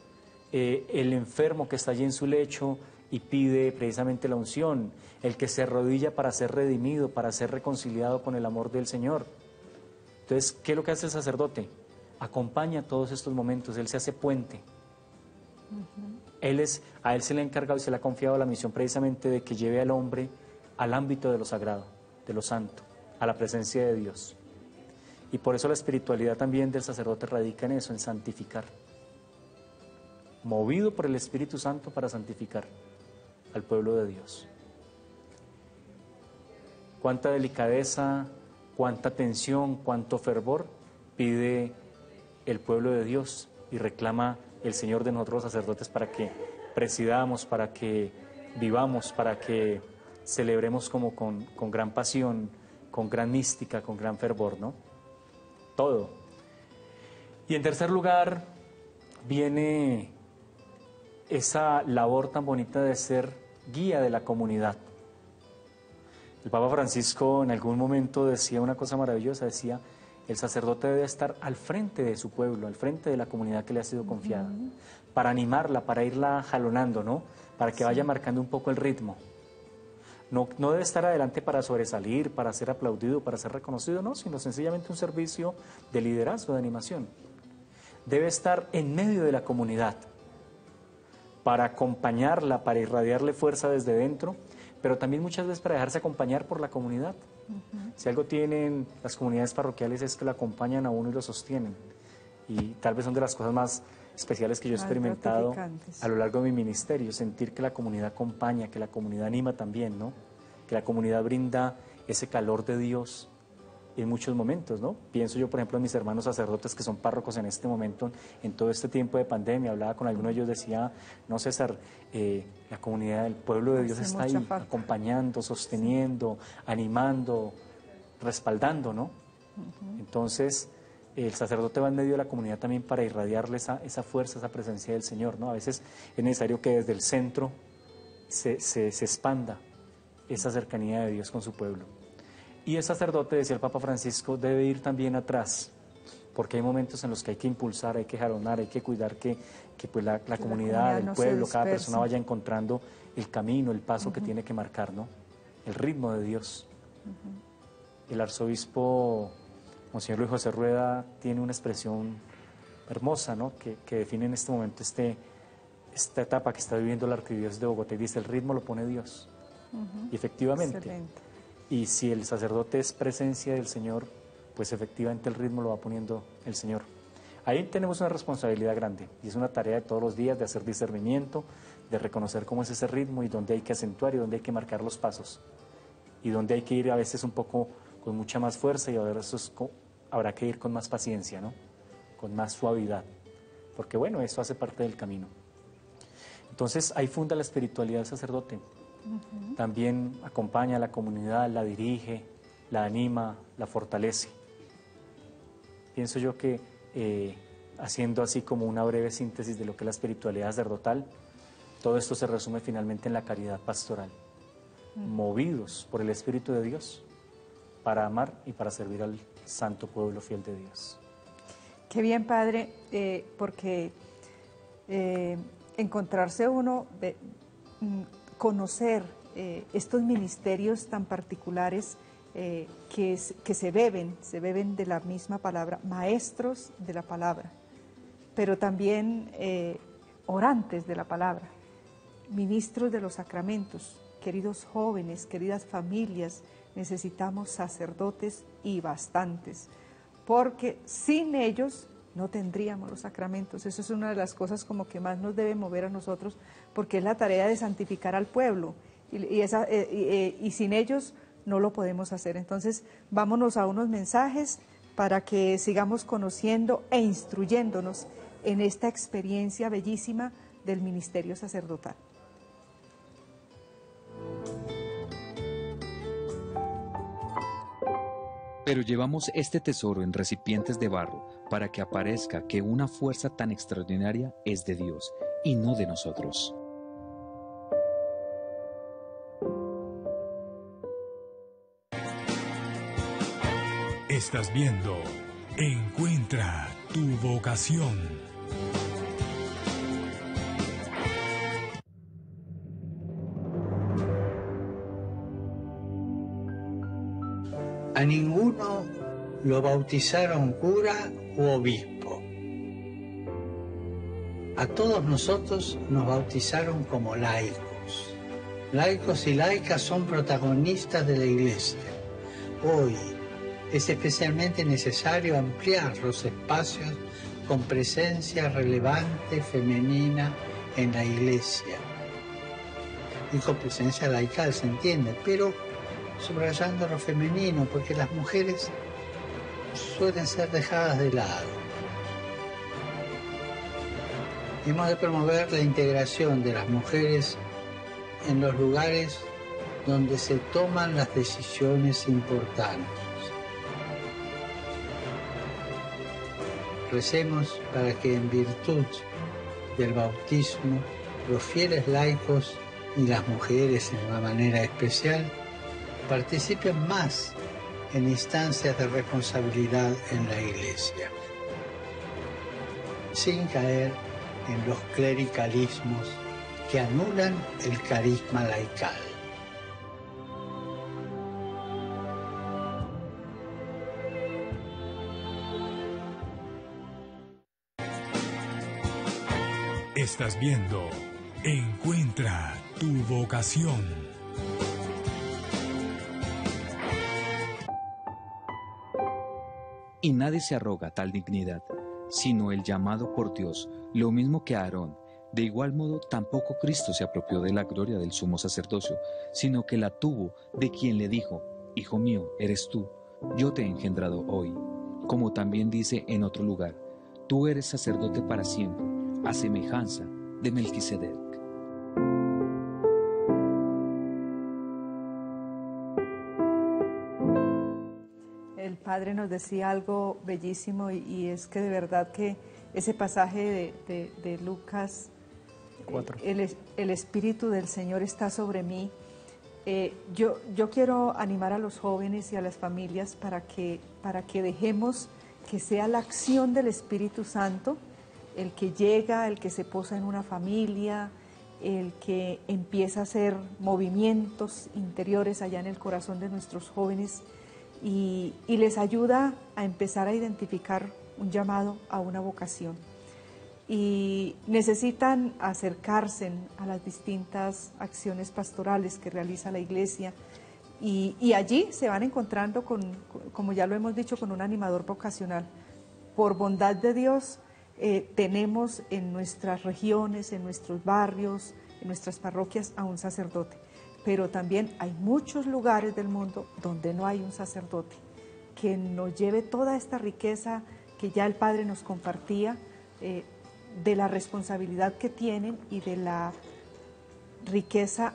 el enfermo que está allí en su lecho y pide precisamente la unción, el que se arrodilla para ser redimido, para ser reconciliado con el amor del Señor. Entonces, ¿qué es lo que hace el sacerdote? Acompaña todos estos momentos, él se hace puente. A él se le ha encargado y se le ha confiado la misión precisamente de que lleve al hombre al ámbito de lo sagrado, de lo santo, a la presencia de Dios. Y por eso la espiritualidad también del sacerdote radica en eso, en santificar. Movido por el Espíritu Santo para santificar al pueblo de Dios. Cuánta delicadeza, cuánta atención, cuánto fervor pide el pueblo de Dios y reclama el Señor de nosotros los sacerdotes para que presidamos, para que vivamos, para que celebremos como con gran pasión, con gran mística, con gran fervor, ¿no? Todo. Y en tercer lugar viene esa labor tan bonita de ser guía de la comunidad. El Papa Francisco en algún momento decía una cosa maravillosa, decía, el sacerdote debe estar al frente de su pueblo, al frente de la comunidad que le ha sido confiada, para animarla, para irla jalonando, ¿no? Para que vaya marcando un poco el ritmo. No debe estar adelante para sobresalir, para ser aplaudido, para ser reconocido, no, sino sencillamente un servicio de liderazgo, de animación. Debe estar en medio de la comunidad, para acompañarla, para irradiarle fuerza desde dentro, pero también muchas veces para dejarse acompañar por la comunidad. Si algo tienen las comunidades parroquiales es que lo acompañan a uno y lo sostienen. Y tal vez son de las cosas más especiales que yo he experimentado a lo largo de mi ministerio, sentir que la comunidad acompaña, que la comunidad anima también, ¿no? Que la comunidad brinda ese calor de Dios en muchos momentos, ¿no? Pienso yo, por ejemplo, en mis hermanos sacerdotes que son párrocos en este momento, en todo este tiempo de pandemia, hablaba con alguno de ellos, decía, no César, la comunidad, el pueblo de Dios está ahí, acompañando, sosteniendo, animando, respaldando, ¿no? Entonces, el sacerdote va en medio de la comunidad también para irradiarle esa fuerza, esa presencia del Señor, ¿no? A veces es necesario que desde el centro se expanda esa cercanía de Dios con su pueblo. Y el sacerdote, decía el Papa Francisco, debe ir también atrás, porque hay momentos en los que hay que impulsar, hay que jalonar, hay que cuidar que pues la comunidad, el pueblo, cada persona vaya encontrando el camino, el paso que tiene que marcar, ¿no? El ritmo de Dios. El arzobispo Monseñor Luis José Rueda tiene una expresión hermosa, ¿no? que define en este momento esta etapa que está viviendo la arquidiócesis de Bogotá, y dice: el ritmo lo pone Dios. Y efectivamente, excelente. Y si el sacerdote es presencia del Señor, pues efectivamente el ritmo lo va poniendo el Señor. Ahí tenemos una responsabilidad grande, y es una tarea de todos los días de hacer discernimiento, de reconocer cómo es ese ritmo y dónde hay que acentuar y dónde hay que marcar los pasos, y dónde hay que ir a veces un poco con mucha más fuerza, y a veces habrá que ir con más paciencia, ¿no? Con más suavidad, porque bueno, eso hace parte del camino. Entonces ahí funda la espiritualidad del sacerdote. También acompaña a la comunidad, la dirige, la anima, la fortalece. Pienso yo que haciendo así como una breve síntesis de lo que es la espiritualidad sacerdotal, todo esto se resume finalmente en la caridad pastoral, movidos por el Espíritu de Dios para amar y para servir al santo pueblo fiel de Dios. Qué bien, Padre, porque encontrarse uno, conocer estos ministerios tan particulares que se beben de la misma palabra, maestros de la palabra, pero también orantes de la palabra, ministros de los sacramentos. Queridos jóvenes, queridas familias, necesitamos sacerdotes y bastantes, porque sin ellos no tendríamos los sacramentos. Eso es una de las cosas como que más nos debe mover a nosotros, porque es la tarea de santificar al pueblo, y sin ellos no lo podemos hacer. Entonces, vámonos a unos mensajes para que sigamos conociendo e instruyéndonos en esta experiencia bellísima del ministerio sacerdotal. Pero llevamos este tesoro en recipientes de barro para que aparezca que una fuerza tan extraordinaria es de Dios y no de nosotros. Estás viendo Encuentra tu vocación. A ninguno lo bautizaron cura u obispo. A todos nosotros nos bautizaron como laicos. Laicos y laicas son protagonistas de la Iglesia. Hoy es especialmente necesario ampliar los espacios con presencia relevante femenina en la Iglesia. Y con presencia laical, se entiende, pero subrayando lo femenino, porque las mujeres suelen ser dejadas de lado. Hemos de promover la integración de las mujeres en los lugares donde se toman las decisiones importantes. Recemos para que en virtud del bautismo los fieles laicos y las mujeres en una manera especial participen más en instancias de responsabilidad en la Iglesia, sin caer en los clericalismos que anulan el carisma laical. Estás viendo Encuentra tu vocación. Y nadie se arroga tal dignidad, sino el llamado por Dios, lo mismo que Aarón. De igual modo, tampoco Cristo se apropió de la gloria del sumo sacerdocio, sino que la tuvo de quien le dijo: Hijo mío, eres tú, yo te he engendrado hoy. Como también dice en otro lugar: tú eres sacerdote para siempre, a semejanza de Melquisedec. El Padre nos decía algo bellísimo, y es que de verdad que ese pasaje de Lucas 4, el Espíritu del Señor está sobre mí. Yo quiero animar a los jóvenes y a las familias para que dejemos que sea la acción del Espíritu Santo el que llega, el que se posa en una familia, el que empieza a hacer movimientos interiores allá en el corazón de nuestros jóvenes y les ayuda a empezar a identificar un llamado a una vocación. Y necesitan acercarse a las distintas acciones pastorales que realiza la iglesia y allí se van encontrando como ya lo hemos dicho, con un animador vocacional. Por bondad de Dios tenemos en nuestras regiones, en nuestros barrios, en nuestras parroquias a un sacerdote, pero también hay muchos lugares del mundo donde no hay un sacerdote que nos lleve toda esta riqueza que ya el Padre nos compartía, de la responsabilidad que tienen y de la riqueza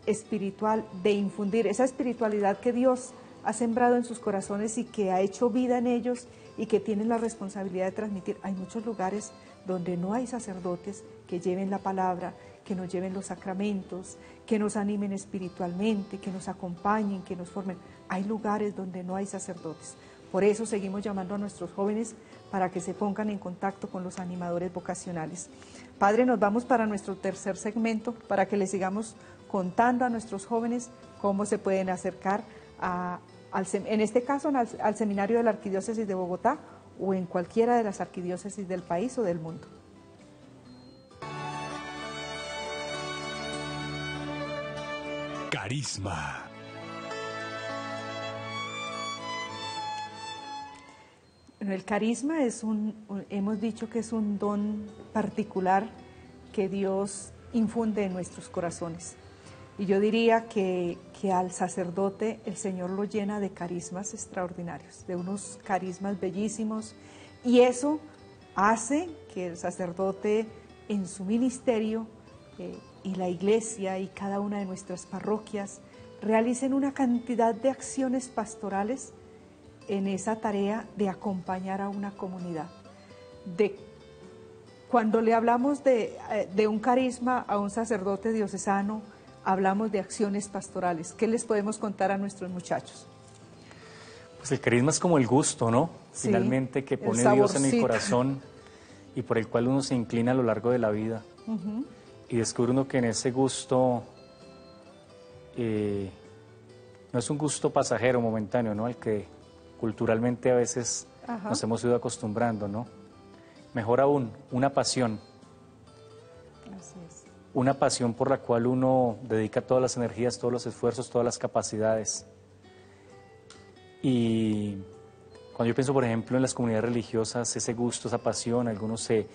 espiritual de infundir esa espiritualidad que Dios ha sembrado en sus corazones y que ha hecho vida en ellos y que tienen la responsabilidad de transmitir. Hay muchos lugares donde no hay sacerdotes que lleven la palabra, que nos lleven los sacramentos, que nos animen espiritualmente, que nos acompañen, que nos formen. Hay lugares donde no hay sacerdotes. Por eso seguimos llamando a nuestros jóvenes para que se pongan en contacto con los animadores vocacionales. Padre, nos vamos para nuestro tercer segmento para que les sigamos contando a nuestros jóvenes cómo se pueden acercar en este caso al seminario de la Arquidiócesis de Bogotá o en cualquiera de las arquidiócesis del país o del mundo. Carisma. El carisma hemos dicho que es un don particular que Dios infunde en nuestros corazones. Y yo diría que al sacerdote el Señor lo llena de carismas extraordinarios, de unos carismas bellísimos, y eso hace que el sacerdote en su ministerio y la iglesia y cada una de nuestras parroquias realicen una cantidad de acciones pastorales en esa tarea de acompañar a una comunidad. Cuando le hablamos de un carisma a un sacerdote diocesano, hablamos de acciones pastorales. ¿Qué les podemos contar a nuestros muchachos? Pues el carisma es como el gusto, ¿no? Sí, finalmente, que pone Dios en el corazón y por el cual uno se inclina a lo largo de la vida. Y descubre uno que en ese gusto no es un gusto pasajero, momentáneo, ¿no? Al que culturalmente a veces nos hemos ido acostumbrando, ¿no? Mejor aún, una pasión. Así es. Una pasión por la cual uno dedica todas las energías, todos los esfuerzos, todas las capacidades. Y cuando yo pienso, por ejemplo, en las comunidades religiosas, ese gusto, esa pasión, algunos se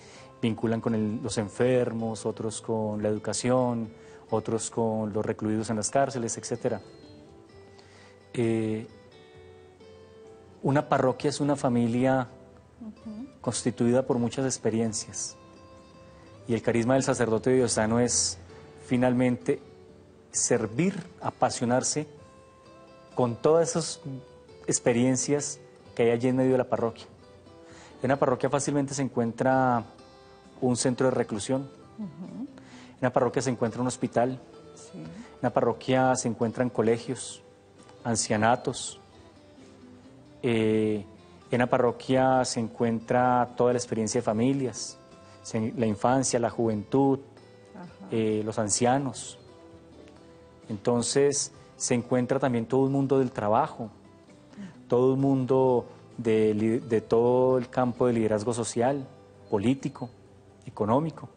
vinculan con los enfermos, otros con la educación, otros con los recluidos en las cárceles, etc. Una parroquia es una familia constituida por muchas experiencias. Y el carisma del sacerdote diocesano es finalmente servir, apasionarse con todas esas experiencias que hay allí en medio de la parroquia. En una parroquia fácilmente se encuentra un centro de reclusión, en una parroquia se encuentra un hospital, en una parroquia se encuentran colegios, ancianatos, en una parroquia se encuentra toda la experiencia de familias, la infancia, la juventud, los ancianos. Entonces se encuentra también todo el mundo del trabajo, todo el mundo de todo el campo de liderazgo social, político, económico.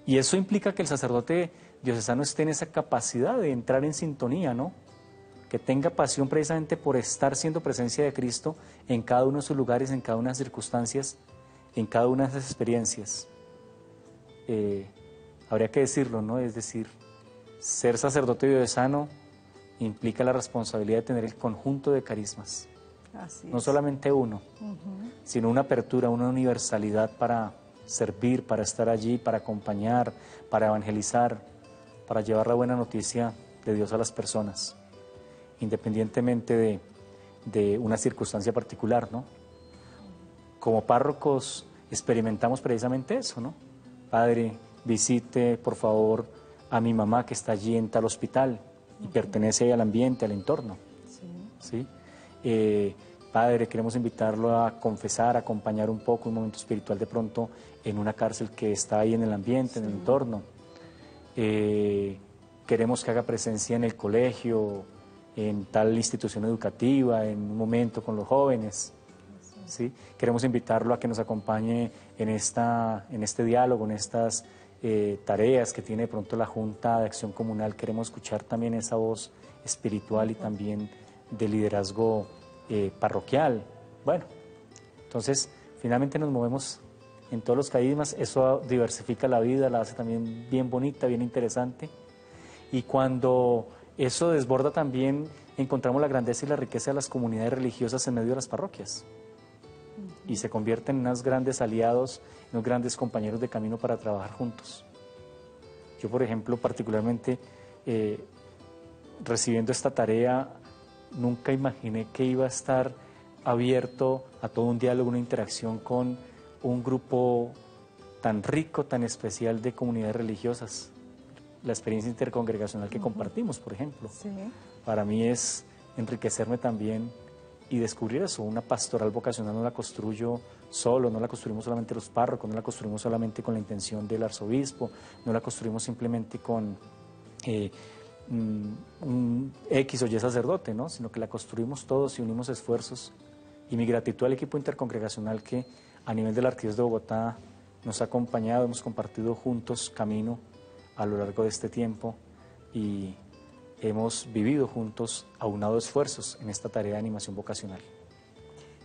Y eso implica que el sacerdote diocesano esté en esa capacidad de entrar en sintonía, ¿no? Que tenga pasión precisamente por estar siendo presencia de Cristo en cada uno de sus lugares, en cada una de las circunstancias, en cada una de esas experiencias. Habría que decirlo, ¿no? Es decir, ser sacerdote diocesano implica la responsabilidad de tener el conjunto de carismas. Así no es. solamente uno, sino una apertura, una universalidad para servir, para estar allí, para acompañar, para evangelizar, para llevar la buena noticia de Dios a las personas, independientemente de una circunstancia particular, ¿no? Como párrocos experimentamos precisamente eso, ¿no? Padre, visite por favor a mi mamá que está allí en tal hospital y pertenece al ambiente, al entorno. ¿Sí? padre, queremos invitarlo a confesar, a acompañar un poco un momento espiritual de pronto en una cárcel que está ahí en el ambiente, en el entorno. Queremos que haga presencia en el colegio, en tal institución educativa, en un momento con los jóvenes. ¿Sí? Queremos invitarlo a que nos acompañe en este diálogo, en estas tareas que tiene de pronto la Junta de Acción Comunal. Queremos escuchar también esa voz espiritual y también de liderazgo parroquial. Bueno, entonces finalmente nos movemos en todos los carismas, eso diversifica la vida, la hace también bien bonita, bien interesante, y cuando eso desborda también encontramos la grandeza y la riqueza de las comunidades religiosas en medio de las parroquias, y se convierten en unos grandes aliados, en unos grandes compañeros de camino para trabajar juntos. Yo, por ejemplo, particularmente recibiendo esta tarea, nunca imaginé que iba a estar abierto a todo un diálogo, una interacción con un grupo tan rico, tan especial de comunidades religiosas. La experiencia intercongregacional que compartimos, por ejemplo. Sí. Para mí es enriquecerme también y descubrir eso. Una pastoral vocacional no la construyo solo, no la construimos solamente los párrocos, no la construimos solamente con la intención del arzobispo, no la construimos simplemente con un X o Y sacerdote, ¿no? Sino que la construimos todos y unimos esfuerzos. Y mi gratitud al equipo intercongregacional que a nivel de la Arquidiócesis de Bogotá nos ha acompañado, hemos compartido juntos camino a lo largo de este tiempo y hemos vivido juntos, aunado esfuerzos en esta tarea de animación vocacional.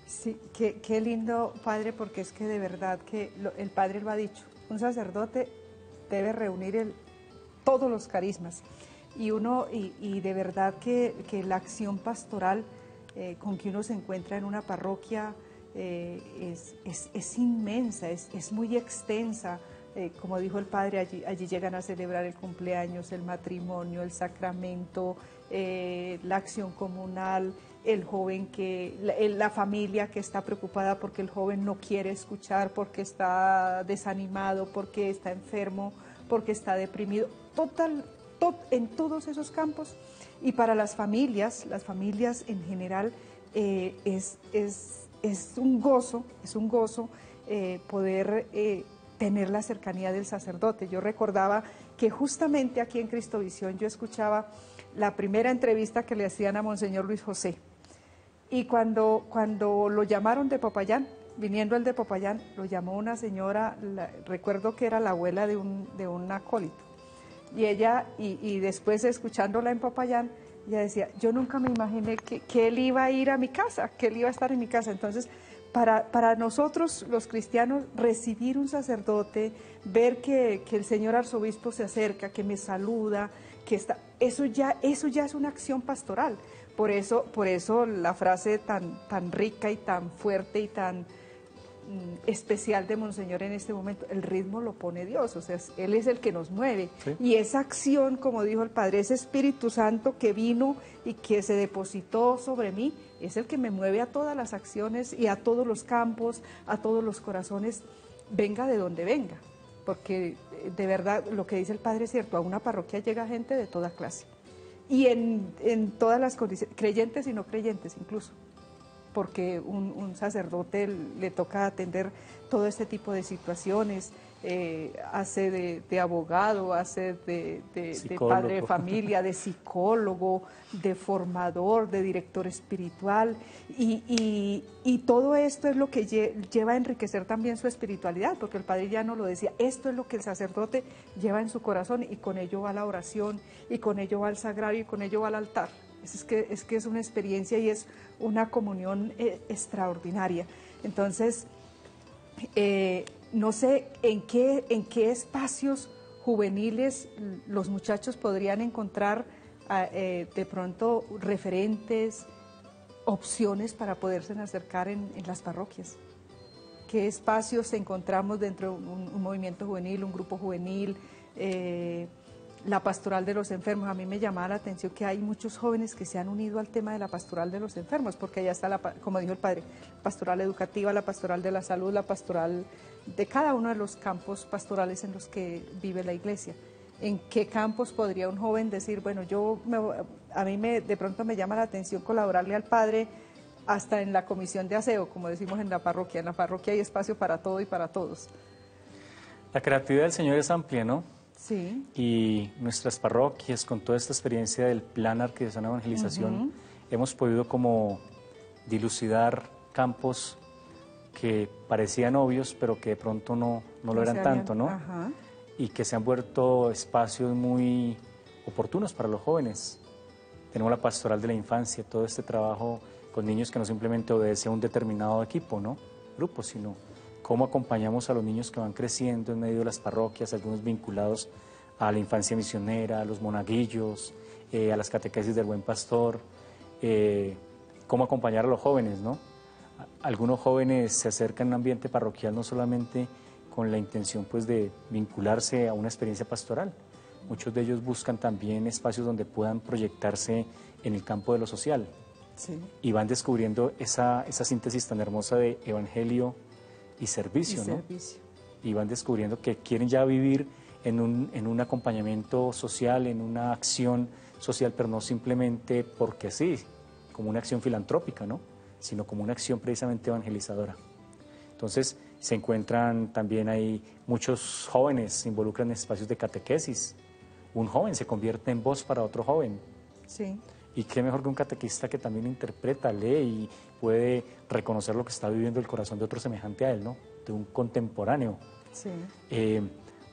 Sí, qué lindo, padre, porque es que de verdad que el padre lo ha dicho, un sacerdote debe reunir todos los carismas y de verdad que la acción pastoral con que uno se encuentra en una parroquia es inmensa, es muy extensa. Como dijo el padre, allí llegan a celebrar el cumpleaños, el matrimonio, el sacramento, la acción comunal, el joven la familia que está preocupada porque el joven no quiere escuchar, porque está desanimado, porque está enfermo, porque está deprimido, en todos esos campos. Y para las familias en general es un gozo poder tener la cercanía del sacerdote. Yo recordaba que justamente aquí en Cristovisión yo escuchaba la primera entrevista que le hacían a Monseñor Luis José, y cuando lo llamaron de Popayán, viniendo él de Popayán, lo llamó una señora, recuerdo que era la abuela de un acólito, y ella, y después escuchándola en Popayán, ella decía, yo nunca me imaginé que él iba a ir a mi casa, que él iba a estar en mi casa. Entonces, para nosotros los cristianos, recibir un sacerdote, ver que el señor arzobispo se acerca, que me saluda, eso ya es una acción pastoral. Por eso la frase tan rica y tan fuerte y tan especial de Monseñor en este momento, el ritmo lo pone Dios, o sea, Él es el que nos mueve. ¿Sí? Y esa acción, como dijo el Padre, ese Espíritu Santo que vino y que se depositó sobre mí, es el que me mueve a todas las acciones y a todos los campos, a todos los corazones, venga de donde venga, porque de verdad lo que dice el Padre es cierto, a una parroquia llega gente de toda clase, y en todas las condiciones, creyentes y no creyentes incluso, porque un sacerdote le toca atender todo este tipo de situaciones, hace de abogado, hace de padre de familia, de psicólogo, de formador, de director espiritual, y todo esto es lo que lleva a enriquecer también su espiritualidad, porque el Padre ya nos lo decía, esto es lo que el sacerdote lleva en su corazón, y con ello va la oración, y con ello va al sagrario, y con ello va al altar. Es que es una experiencia y es una comunión extraordinaria. Entonces, no sé en qué espacios juveniles los muchachos podrían encontrar de pronto referentes, opciones para poderse acercar en las parroquias. ¿Qué espacios encontramos dentro de un movimiento juvenil, un grupo juvenil? La pastoral de los enfermos, a mí me llamaba la atención que hay muchos jóvenes que se han unido al tema de la pastoral de los enfermos, porque allá está, como dijo el Padre, la pastoral educativa, la pastoral de la salud, la pastoral de cada uno de los campos pastorales en los que vive la Iglesia. ¿En qué campos podría un joven decir, bueno, de pronto me llama la atención colaborarle al Padre hasta en la comisión de aseo, como decimos en la parroquia. En la parroquia hay espacio para todo y para todos. La creatividad del Señor es amplia, ¿no? Sí. Y nuestras parroquias, con toda esta experiencia del Plan Arquidiocesano de Evangelización, hemos podido como dilucidar campos que parecían obvios, pero que de pronto no lo eran tanto, ¿no? Ajá. Y que se han vuelto espacios muy oportunos para los jóvenes. Tenemos la pastoral de la infancia, todo este trabajo con niños que no simplemente obedece a un determinado equipo, ¿no? Grupo, sino cómo acompañamos a los niños que van creciendo en medio de las parroquias, algunos vinculados a la infancia misionera, a los monaguillos, a las catequesis del Buen Pastor, cómo acompañar a los jóvenes, ¿no? Algunos jóvenes se acercan a un ambiente parroquial no solamente con la intención pues de vincularse a una experiencia pastoral, muchos de ellos buscan también espacios donde puedan proyectarse en el campo de lo social. Sí. Y van descubriendo esa síntesis tan hermosa de evangelio y servicio, ¿no? Servicio. Y van descubriendo que quieren ya vivir en un acompañamiento social, en una acción social, pero no simplemente porque sí, como una acción filantrópica, ¿no? Sino como una acción precisamente evangelizadora. Entonces se encuentran también ahí muchos jóvenes, se involucran en espacios de catequesis. Un joven se convierte en voz para otro joven. Sí. Y qué mejor que un catequista que también interpreta, lee y puede reconocer lo que está viviendo el corazón de otro semejante a él, ¿no? De un contemporáneo. Sí.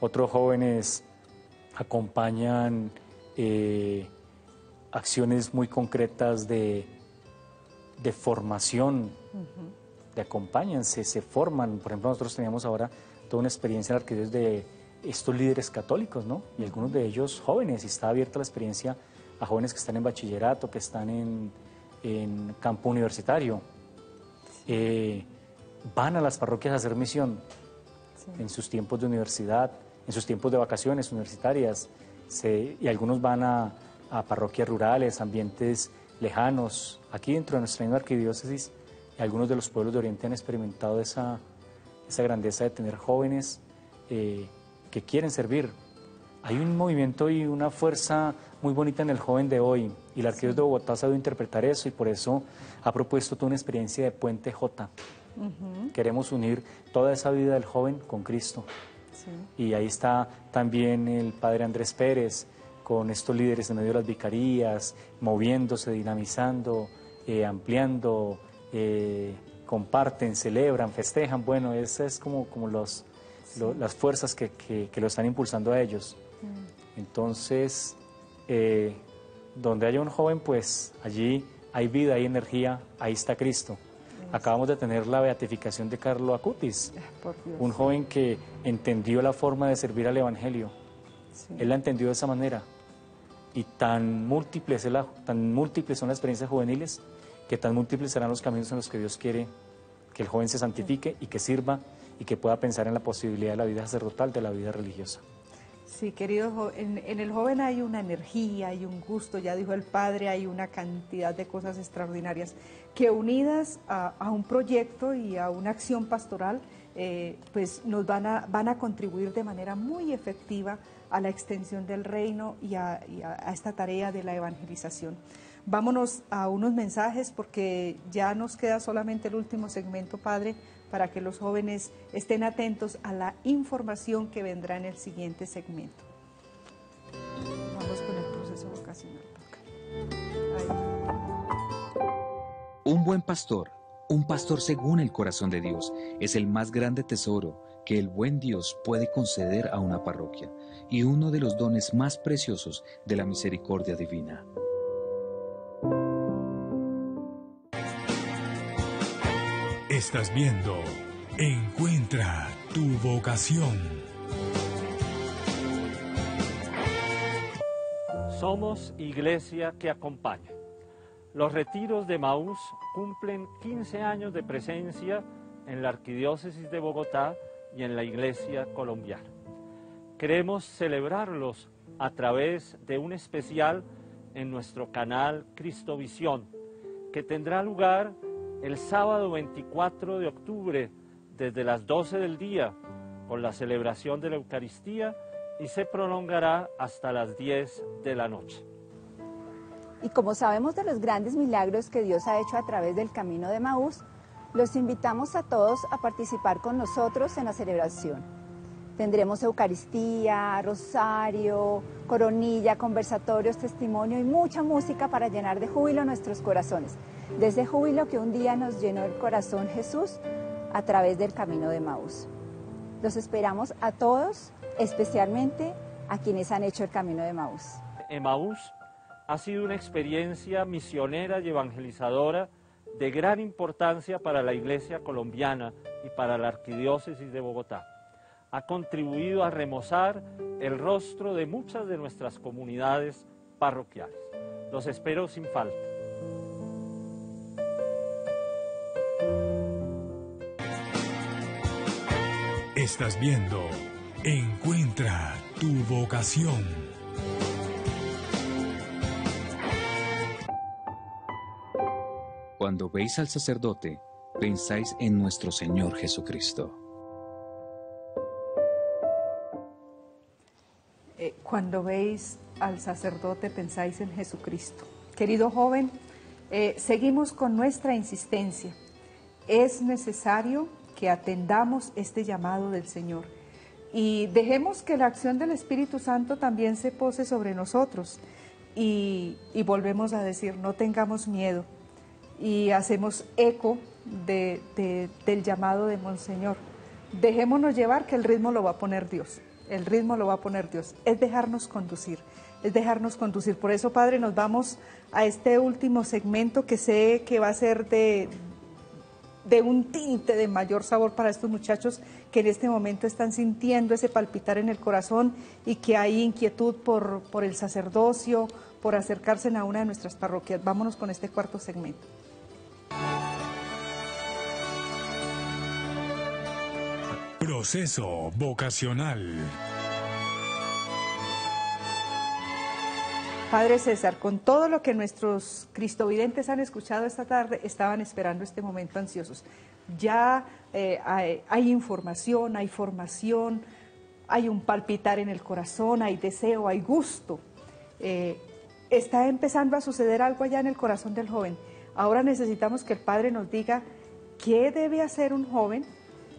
Otros jóvenes acompañan acciones muy concretas de formación, de acompañan, se forman. Por ejemplo, nosotros teníamos ahora toda una experiencia en la arquidiócesis de estos líderes católicos, ¿no? Y algunos de ellos jóvenes, y está abierta la experiencia a jóvenes que están en bachillerato, que están en campo universitario. Van a las parroquias a hacer misión en sus tiempos de universidad, en sus tiempos de vacaciones universitarias, y algunos van a parroquias rurales, ambientes lejanos. Aquí dentro de nuestra misma arquidiócesis, algunos de los pueblos de Oriente han experimentado esa grandeza de tener jóvenes que quieren servir. Hay un movimiento y una fuerza muy bonita en el joven de hoy, y la Arquidiócesis de Bogotá ha sabido interpretar eso, y por eso ha propuesto toda una experiencia de Puente J. Queremos unir toda esa vida del joven con Cristo. Sí. Y ahí está también el padre Andrés Pérez, con estos líderes en medio de las vicarías, moviéndose, dinamizando, ampliando, comparten, celebran, festejan. Bueno, esas es como las fuerzas que lo están impulsando a ellos. Entonces, donde haya un joven, pues allí hay vida, hay energía, ahí está Cristo. Acabamos de tener la beatificación de Carlo Acutis, un joven que entendió la forma de servir al Evangelio. Sí. Él la entendió de esa manera. Y tan múltiples son las experiencias juveniles, que tan múltiples serán los caminos en los que Dios quiere que el joven se santifique y que sirva y que pueda pensar en la posibilidad de la vida sacerdotal, de la vida religiosa. Sí, querido, en el joven hay una energía, hay un gusto, ya dijo el padre, hay una cantidad de cosas extraordinarias que unidas a un proyecto y a una acción pastoral, pues nos van a contribuir de manera muy efectiva a la extensión del reino y a esta tarea de la evangelización. Vámonos a unos mensajes porque ya nos queda solamente el último segmento, padre, para que los jóvenes estén atentos a la información que vendrá en el siguiente segmento. Vamos con el proceso vocacional. Un buen pastor, un pastor según el corazón de Dios, es el más grande tesoro que el buen Dios puede conceder a una parroquia y uno de los dones más preciosos de la misericordia divina. Estás viendo Encuentra tu vocación. Somos iglesia que acompaña. Los retiros de Maús cumplen 15 años de presencia en la Arquidiócesis de Bogotá y en la Iglesia colombiana. Queremos celebrarlos a través de un especial en nuestro canal Cristovisión, que tendrá lugar el sábado 24 de octubre desde las 12 del día con la celebración de la Eucaristía y se prolongará hasta las 10 de la noche. Y como sabemos de los grandes milagros que Dios ha hecho a través del camino de Emaús, los invitamos a todos a participar con nosotros en la celebración. Tendremos Eucaristía, rosario, coronilla, conversatorios, testimonio y mucha música para llenar de júbilo nuestros corazones. De ese júbilo que un día nos llenó el corazón Jesús a través del camino de Emaús. Los esperamos a todos, especialmente a quienes han hecho el camino de Emaús. Emaús ha sido una experiencia misionera y evangelizadora de gran importancia para la Iglesia colombiana y para la Arquidiócesis de Bogotá. Ha contribuido a remozar el rostro de muchas de nuestras comunidades parroquiales. Los espero sin falta. Estás viendo Encuentra tu vocación. Cuando veis al sacerdote, pensáis en nuestro Señor Jesucristo. Cuando veis al sacerdote, pensáis en Jesucristo. Querido joven, seguimos con nuestra insistencia. Es necesario que atendamos este llamado del Señor y dejemos que la acción del Espíritu Santo también se pose sobre nosotros y volvemos a decir, no tengamos miedo, y hacemos eco del llamado de Monseñor. Dejémonos llevar, que el ritmo lo va a poner Dios. El ritmo lo va a poner Dios. Es dejarnos conducir, es dejarnos conducir. Por eso, Padre, nos vamos a este último segmento que sé que va a ser de un tinte de mayor sabor para estos muchachos que en este momento están sintiendo ese palpitar en el corazón y que hay inquietud por el sacerdocio, por acercarse a una de nuestras parroquias. Vámonos con este cuarto segmento. Proceso vocacional. Padre César, con todo lo que nuestros cristovidentes han escuchado esta tarde, estaban esperando este momento ansiosos. Ya hay información, hay formación, hay un palpitar en el corazón, hay deseo, hay gusto. Está empezando a suceder algo allá en el corazón del joven. Ahora necesitamos que el Padre nos diga qué debe hacer un joven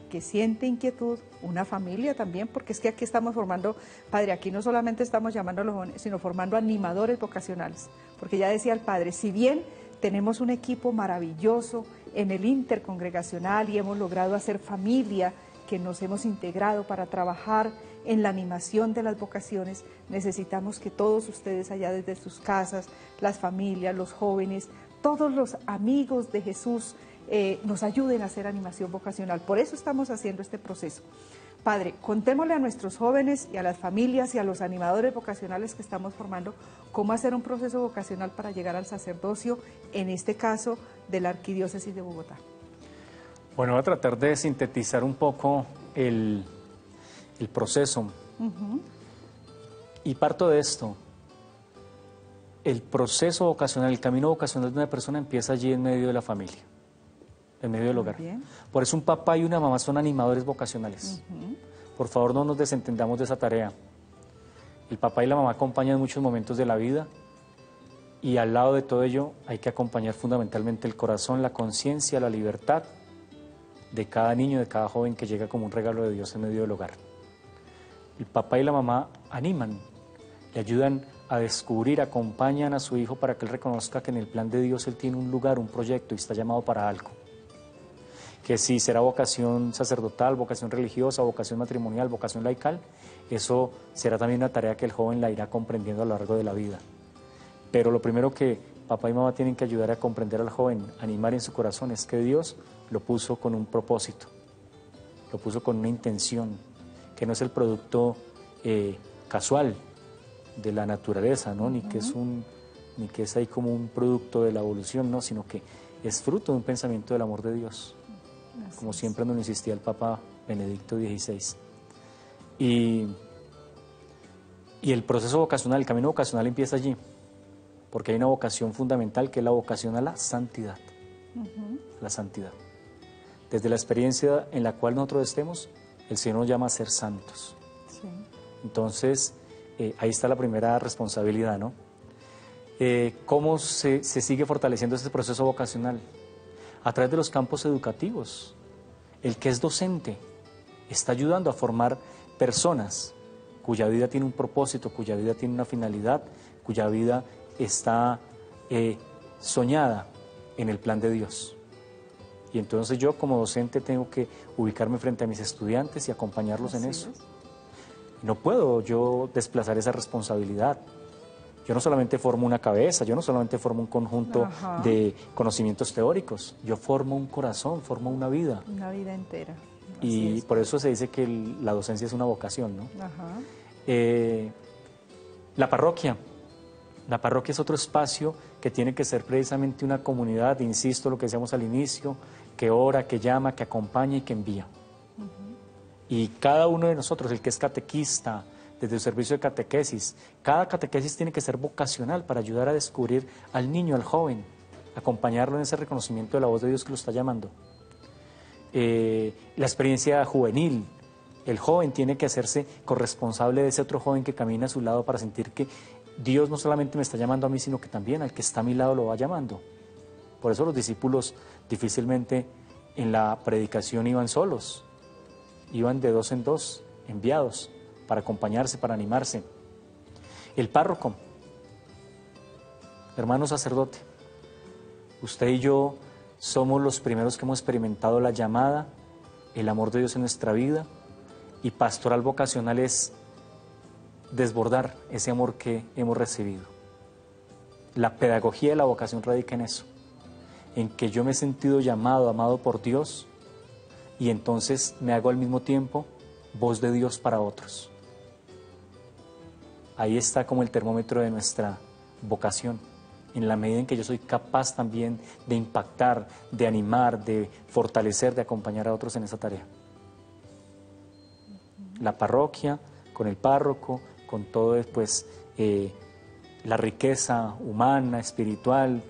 que siente inquietud, una familia también, porque es que aquí estamos formando, Padre, aquí no solamente estamos llamando a los jóvenes, sino formando animadores vocacionales, porque ya decía el Padre, si bien tenemos un equipo maravilloso en el intercongregacional y hemos logrado hacer familia, que nos hemos integrado para trabajar en la animación de las vocaciones, necesitamos que todos ustedes allá desde sus casas, las familias, los jóvenes, todos los amigos de Jesús, nos ayuden a hacer animación vocacional. Por eso estamos haciendo este proceso. Padre, contémosle a nuestros jóvenes y a las familias y a los animadores vocacionales que estamos formando cómo hacer un proceso vocacional para llegar al sacerdocio, en este caso de la Arquidiócesis de Bogotá. Bueno, voy a tratar de sintetizar un poco el proceso. Y parto de esto. El proceso vocacional, el camino vocacional de una persona empieza allí en medio de la familia, en medio del hogar. Por eso un papá y una mamá son animadores vocacionales. Por favor, no nos desentendamos de esa tarea. El papá y la mamá acompañan en muchos momentos de la vida y al lado de todo ello hay que acompañar fundamentalmente el corazón, la conciencia, la libertad de cada niño, de cada joven que llega como un regalo de Dios en medio del hogar. El papá y la mamá animan, le ayudan a descubrir, acompañan a su hijo para que él reconozca que en el plan de Dios él tiene un lugar, un proyecto y está llamado para algo. Que si será vocación sacerdotal, vocación religiosa, vocación matrimonial, vocación laical, eso será también una tarea que el joven la irá comprendiendo a lo largo de la vida. Pero lo primero que papá y mamá tienen que ayudar a comprender al joven, animar en su corazón, es que Dios lo puso con un propósito, lo puso con una intención, que no es el producto casual de la naturaleza, ¿no? Ni que es ahí como un producto de la evolución, no, sino que es fruto de un pensamiento del amor de Dios, como siempre nos insistía el Papa Benedicto XVI. Y el proceso vocacional, el camino vocacional empieza allí, porque hay una vocación fundamental que es la vocación a la santidad. La santidad. Desde la experiencia en la cual nosotros estemos, el Señor nos llama a ser santos. Entonces, ahí está la primera responsabilidad, ¿no? ¿Cómo se sigue fortaleciendo este proceso vocacional? A través de los campos educativos. El que es docente está ayudando a formar personas cuya vida tiene un propósito, cuya vida tiene una finalidad, cuya vida está soñada en el plan de Dios. Y entonces yo como docente tengo que ubicarme frente a mis estudiantes y acompañarlos en eso. No puedo yo desplazar esa responsabilidad. Yo no solamente formo una cabeza, yo no solamente formo un conjunto de conocimientos teóricos, yo formo un corazón, formo una vida. Una vida entera. Y por eso se dice que la docencia es una vocación, ¿no? La parroquia. La parroquia es otro espacio que tiene que ser precisamente una comunidad, insisto, lo que decíamos al inicio, que ora, que llama, que acompaña y que envía. Y cada uno de nosotros, el que es catequista, desde el servicio de catequesis, cada catequesis tiene que ser vocacional para ayudar a descubrir al niño, al joven, acompañarlo en ese reconocimiento de la voz de Dios que lo está llamando. La experiencia juvenil, el joven tiene que hacerse corresponsable de ese otro joven que camina a su lado para sentir que Dios no solamente me está llamando a mí, sino que también al que está a mi lado lo va llamando. Por eso los discípulos difícilmente en la predicación iban solos, iban de dos en dos, enviados, para acompañarse, para animarse. El párroco, hermano sacerdote, usted y yo somos los primeros que hemos experimentado la llamada, el amor de Dios en nuestra vida, y pastoral vocacional es desbordar ese amor que hemos recibido. La pedagogía de la vocación radica en eso, en que yo me he sentido llamado, amado por Dios, y entonces me hago al mismo tiempo voz de Dios para otros. Ahí está como el termómetro de nuestra vocación, en la medida en que yo soy capaz también de impactar, de animar, de fortalecer, de acompañar a otros en esa tarea. La parroquia, con el párroco, con todo después la riqueza humana, espiritual,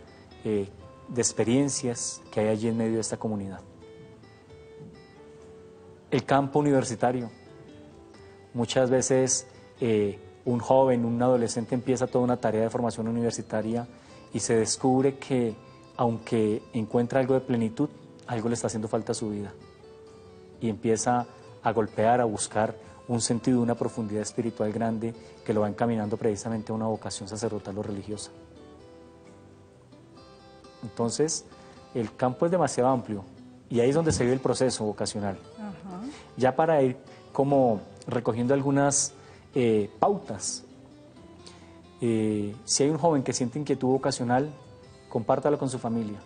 de experiencias que hay allí en medio de esta comunidad. El campo universitario. Muchas veces un joven, un adolescente empieza toda una tarea de formación universitaria y se descubre que aunque encuentra algo de plenitud, algo le está haciendo falta a su vida. Y empieza a golpear, a buscar un sentido, una profundidad espiritual grande que lo va encaminando precisamente a una vocación sacerdotal o religiosa. Entonces, el campo es demasiado amplio y ahí es donde se vive el proceso vocacional. Ya para ir como recogiendo algunas pautas. Si hay un joven que siente inquietud vocacional, compártalo con su familia.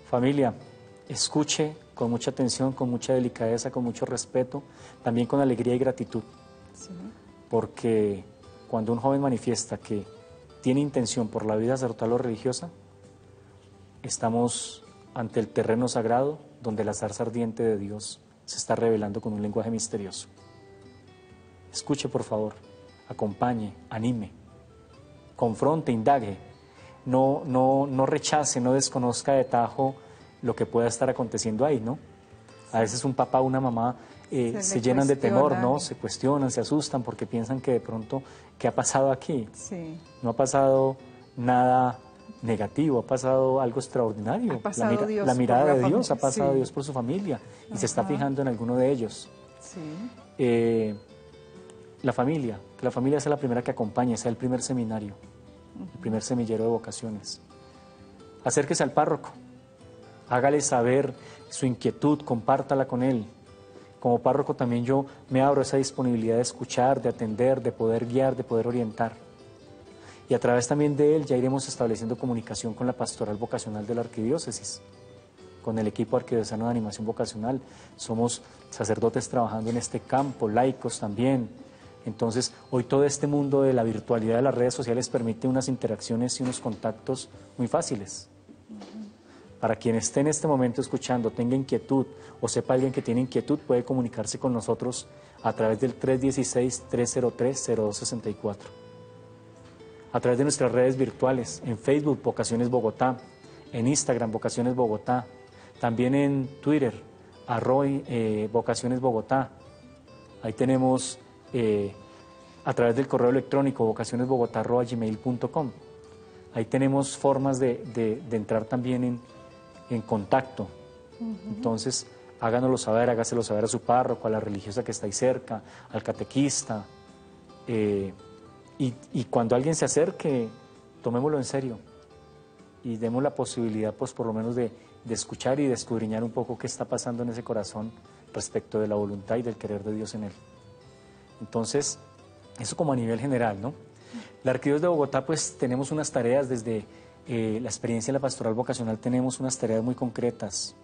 Familia, escuche con mucha atención, con mucha delicadeza, con mucho respeto, también con alegría y gratitud. Sí. Porque cuando un joven manifiesta que tiene intención por la vida sacerdotal o religiosa, estamos ante el terreno sagrado donde la zarza ardiente de Dios se está revelando con un lenguaje misterioso. Escuche, por favor, acompañe, anime, confronte, indague, no rechace, no desconozca de tajo lo que pueda estar aconteciendo ahí, ¿no? A veces un papá o una mamá se llenan de temor, ¿no? Se cuestionan, se asustan porque piensan que de pronto, ¿qué ha pasado aquí? Sí. No ha pasado nada negativo, ha pasado algo extraordinario. Ha pasado la mirada de Dios, ha pasado Dios por su familia y se está fijando en alguno de ellos. Sí. La familia, que la familia sea la primera que acompañe, sea el primer seminario, el primer semillero de vocaciones. Acérquese al párroco, hágale saber su inquietud, compártala con él. Como párroco también yo me abro esa disponibilidad de escuchar, de atender, de poder guiar, de poder orientar. Y a través también de él ya iremos estableciendo comunicación con la pastoral vocacional de la arquidiócesis, con el equipo arquidiocesano de animación vocacional. Somos sacerdotes trabajando en este campo, laicos también. Entonces, hoy todo este mundo de la virtualidad de las redes sociales permite unas interacciones y unos contactos muy fáciles. Para quien esté en este momento escuchando, tenga inquietud o sepa alguien que tiene inquietud, puede comunicarse con nosotros a través del 316-303-0264. A través de nuestras redes virtuales, en Facebook, Vocaciones Bogotá, en Instagram, Vocaciones Bogotá, también en Twitter, Vocaciones Bogotá. Ahí tenemos a través del correo electrónico vocacionesbogotá@gmail.com. Ahí tenemos formas de entrar también en contacto. Entonces, háganoslo saber, hágaselo saber a su párroco, a la religiosa que está ahí cerca, al catequista. Y cuando alguien se acerque, tomémoslo en serio y demos la posibilidad, pues por lo menos de escuchar y de escudriñar un poco qué está pasando en ese corazón respecto de la voluntad y del querer de Dios en él. Entonces, eso como a nivel general, ¿no? La Arquidiócesis de Bogotá, pues tenemos unas tareas desde la experiencia de la pastoral vocacional, tenemos unas tareas muy concretas.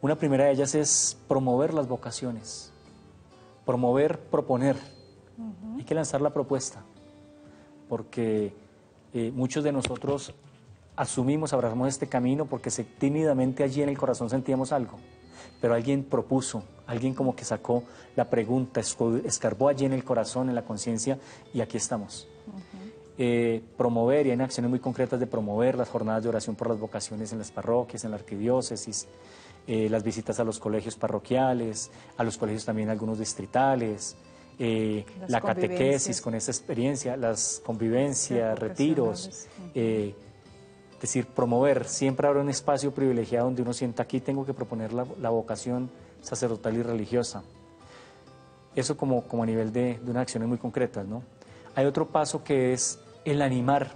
Una primera de ellas es promover las vocaciones, proponer. Hay que lanzar la propuesta, porque muchos de nosotros asumimos, abrazamos este camino porque tímidamente allí en el corazón sentíamos algo, pero alguien propuso, alguien como que sacó la pregunta, escarbó allí en el corazón, en la conciencia, y aquí estamos. Promover, y hay acciones muy concretas de promover las jornadas de oración por las vocaciones en las parroquias, en la arquidiócesis, las visitas a los colegios parroquiales, a los colegios también algunos distritales, la catequesis con esa experiencia, las convivencias, retiros, es decir, promover, siempre habrá un espacio privilegiado donde uno sienta aquí tengo que proponer la vocación sacerdotal y religiosa. Eso como a nivel de unas acciones muy concretas, ¿no? Hay otro paso que es el animar.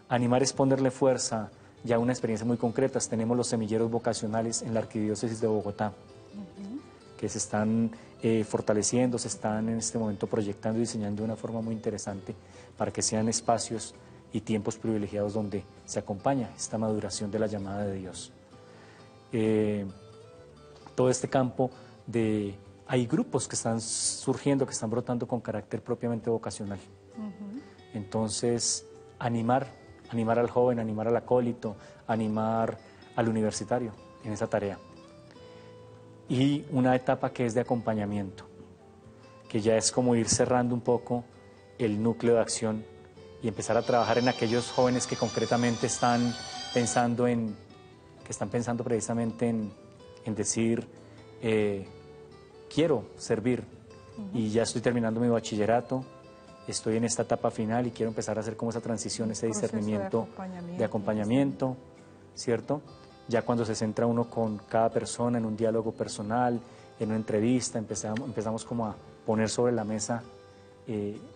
Animar es ponerle fuerza, ya una experiencia muy concreta. Tenemos los semilleros vocacionales en la Arquidiócesis de Bogotá, que se están fortaleciendo, se están en este momento proyectando y diseñando de una forma muy interesante para que sean espacios y tiempos privilegiados donde se acompaña esta maduración de la llamada de Dios. Todo este campo hay grupos que están surgiendo, que están brotando con carácter propiamente vocacional. Entonces, animar al joven, animar al acólito, animar al universitario en esa tarea. Y una etapa que es de acompañamiento, que ya es como ir cerrando un poco el núcleo de acción y empezar a trabajar en aquellos jóvenes que concretamente están pensando precisamente en decir, quiero servir y ya estoy terminando mi bachillerato, estoy en esta etapa final y quiero empezar a hacer como esa transición, ese discernimiento de acompañamiento, ¿cierto? Ya cuando se centra uno con cada persona en un diálogo personal, en una entrevista, empezamos como a poner sobre la mesa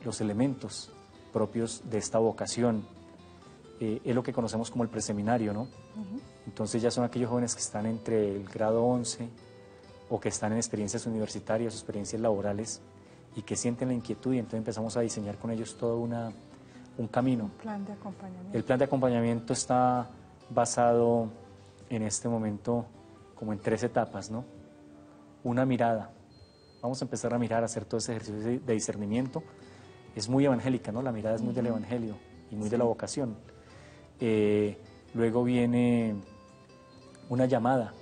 los elementos propios de esta vocación. Es lo que conocemos como el preseminario, ¿no? Entonces ya son aquellos jóvenes que están entre el grado 11 o que están en experiencias universitarias, experiencias laborales y que sienten la inquietud y entonces empezamos a diseñar con ellos todo un camino. Un plan de acompañamiento. El plan de acompañamiento está basado en este momento como en 3 etapas, ¿no? Una mirada. Vamos a empezar a mirar, a hacer todo ese ejercicio de discernimiento. Es muy evangélica, ¿no? La mirada es muy del evangelio y muy de la vocación. Luego viene una llamada,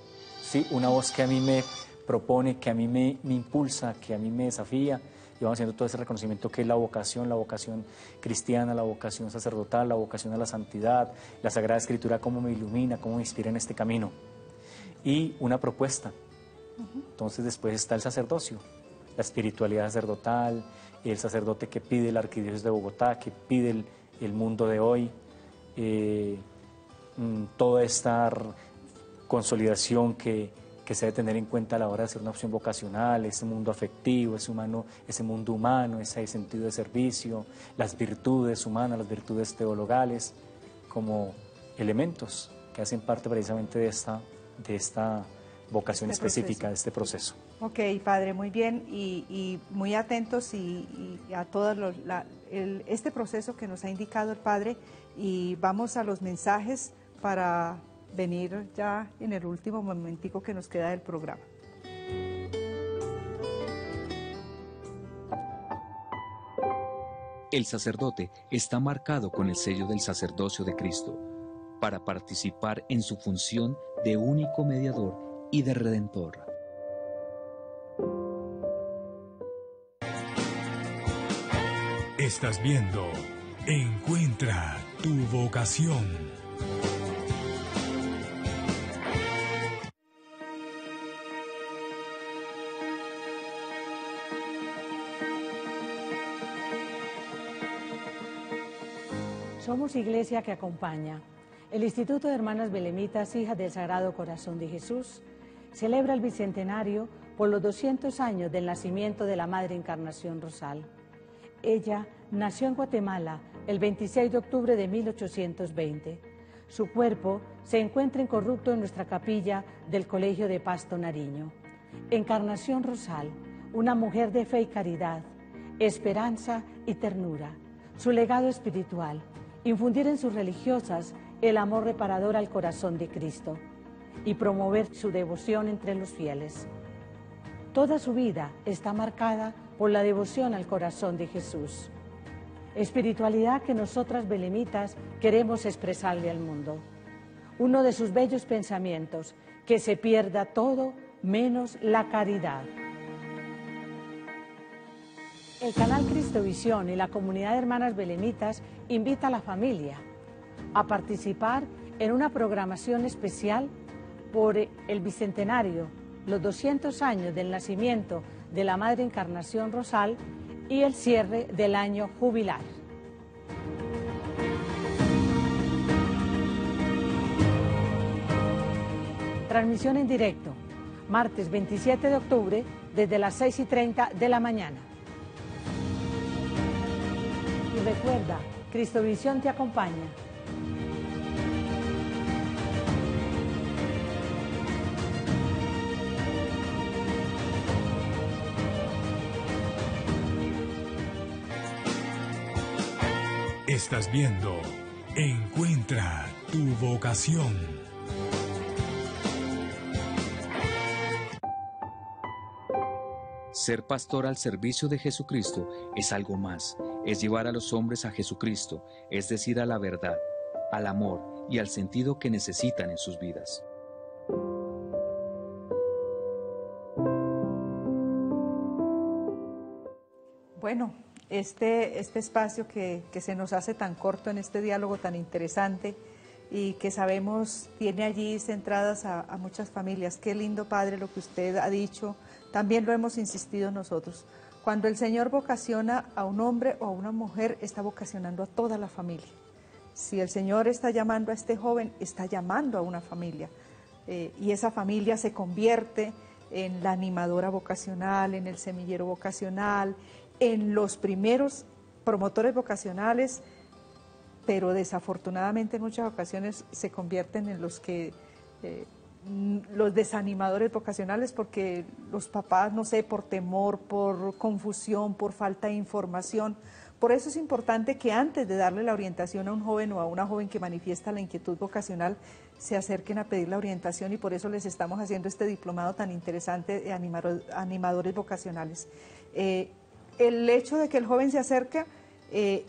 ¿sí? Una voz que a mí me propone, que a mí me impulsa, que a mí me desafía, y vamos haciendo todo ese reconocimiento que es la vocación cristiana, la vocación sacerdotal, la vocación a la santidad, la Sagrada Escritura, cómo me ilumina, cómo me inspira en este camino. Y una propuesta. Entonces después está el sacerdocio, la espiritualidad sacerdotal, el sacerdote que pide la Arquidiócesis de Bogotá, que pide el mundo de hoy, toda esta consolidación que se debe tener en cuenta a la hora de hacer una opción vocacional, ese mundo afectivo, ese mundo humano, ese sentido de servicio, las virtudes humanas, las virtudes teologales, como elementos que hacen parte precisamente de esta vocación específica, de este proceso. Ok, Padre, muy bien, y muy atentos y a todo este proceso que nos ha indicado el Padre, y vamos a los mensajes para venir ya en el último momentico que nos queda del programa. El sacerdote está marcado con el sello del sacerdocio de Cristo para participar en su función de único mediador y de redentor. Estás viendo Encuentra tu vocación. Somos Iglesia que acompaña. El Instituto de Hermanas Belemitas, Hijas del Sagrado Corazón de Jesús, celebra el bicentenario por los 200 años del nacimiento de la Madre Encarnación Rosal. Ella nació en Guatemala el 26 de octubre de 1820. Su cuerpo se encuentra incorrupto en nuestra capilla del Colegio de Pasto Nariño. Encarnación Rosal, una mujer de fe y caridad, esperanza y ternura. Su legado espiritual, infundir en sus religiosas el amor reparador al corazón de Cristo y promover su devoción entre los fieles. Toda su vida está marcada por la devoción al corazón de Jesús. Espiritualidad que nosotras belemitas queremos expresarle al mundo. Uno de sus bellos pensamientos, que se pierda todo menos la caridad. El canal Cristovisión y la comunidad de hermanas belemitas invita a la familia a participar en una programación especial por el bicentenario, los 200 años del nacimiento de la Madre Encarnación Rosal y el cierre del año jubilar. Transmisión en directo, martes 27 de octubre, desde las 6:30 de la mañana. Y recuerda, Cristovisión te acompaña. Estás viendo Encuentra tu vocación. Ser pastor al servicio de Jesucristo es algo más, es llevar a los hombres a Jesucristo, es decir, a la verdad, al amor y al sentido que necesitan en sus vidas. Bueno, este espacio que se nos hace tan corto en este diálogo tan interesante y que sabemos tiene allí centradas a muchas familias. Qué lindo, Padre, lo que usted ha dicho. También lo hemos insistido nosotros. Cuando el Señor vocaciona a un hombre o a una mujer, está vocacionando a toda la familia. Si el Señor está llamando a este joven, está llamando a una familia. Y esa familia se convierte en la animadora vocacional, en el semillero vocacional, en los primeros promotores vocacionales, pero desafortunadamente en muchas ocasiones se convierten en los desanimadores vocacionales, porque los papás, no sé, por temor, por confusión, por falta de información. Por eso es importante que antes de darle la orientación a un joven o a una joven que manifiesta la inquietud vocacional, se acerquen a pedir la orientación, y por eso les estamos haciendo este diplomado tan interesante de animadores vocacionales. El hecho de que el joven se acerque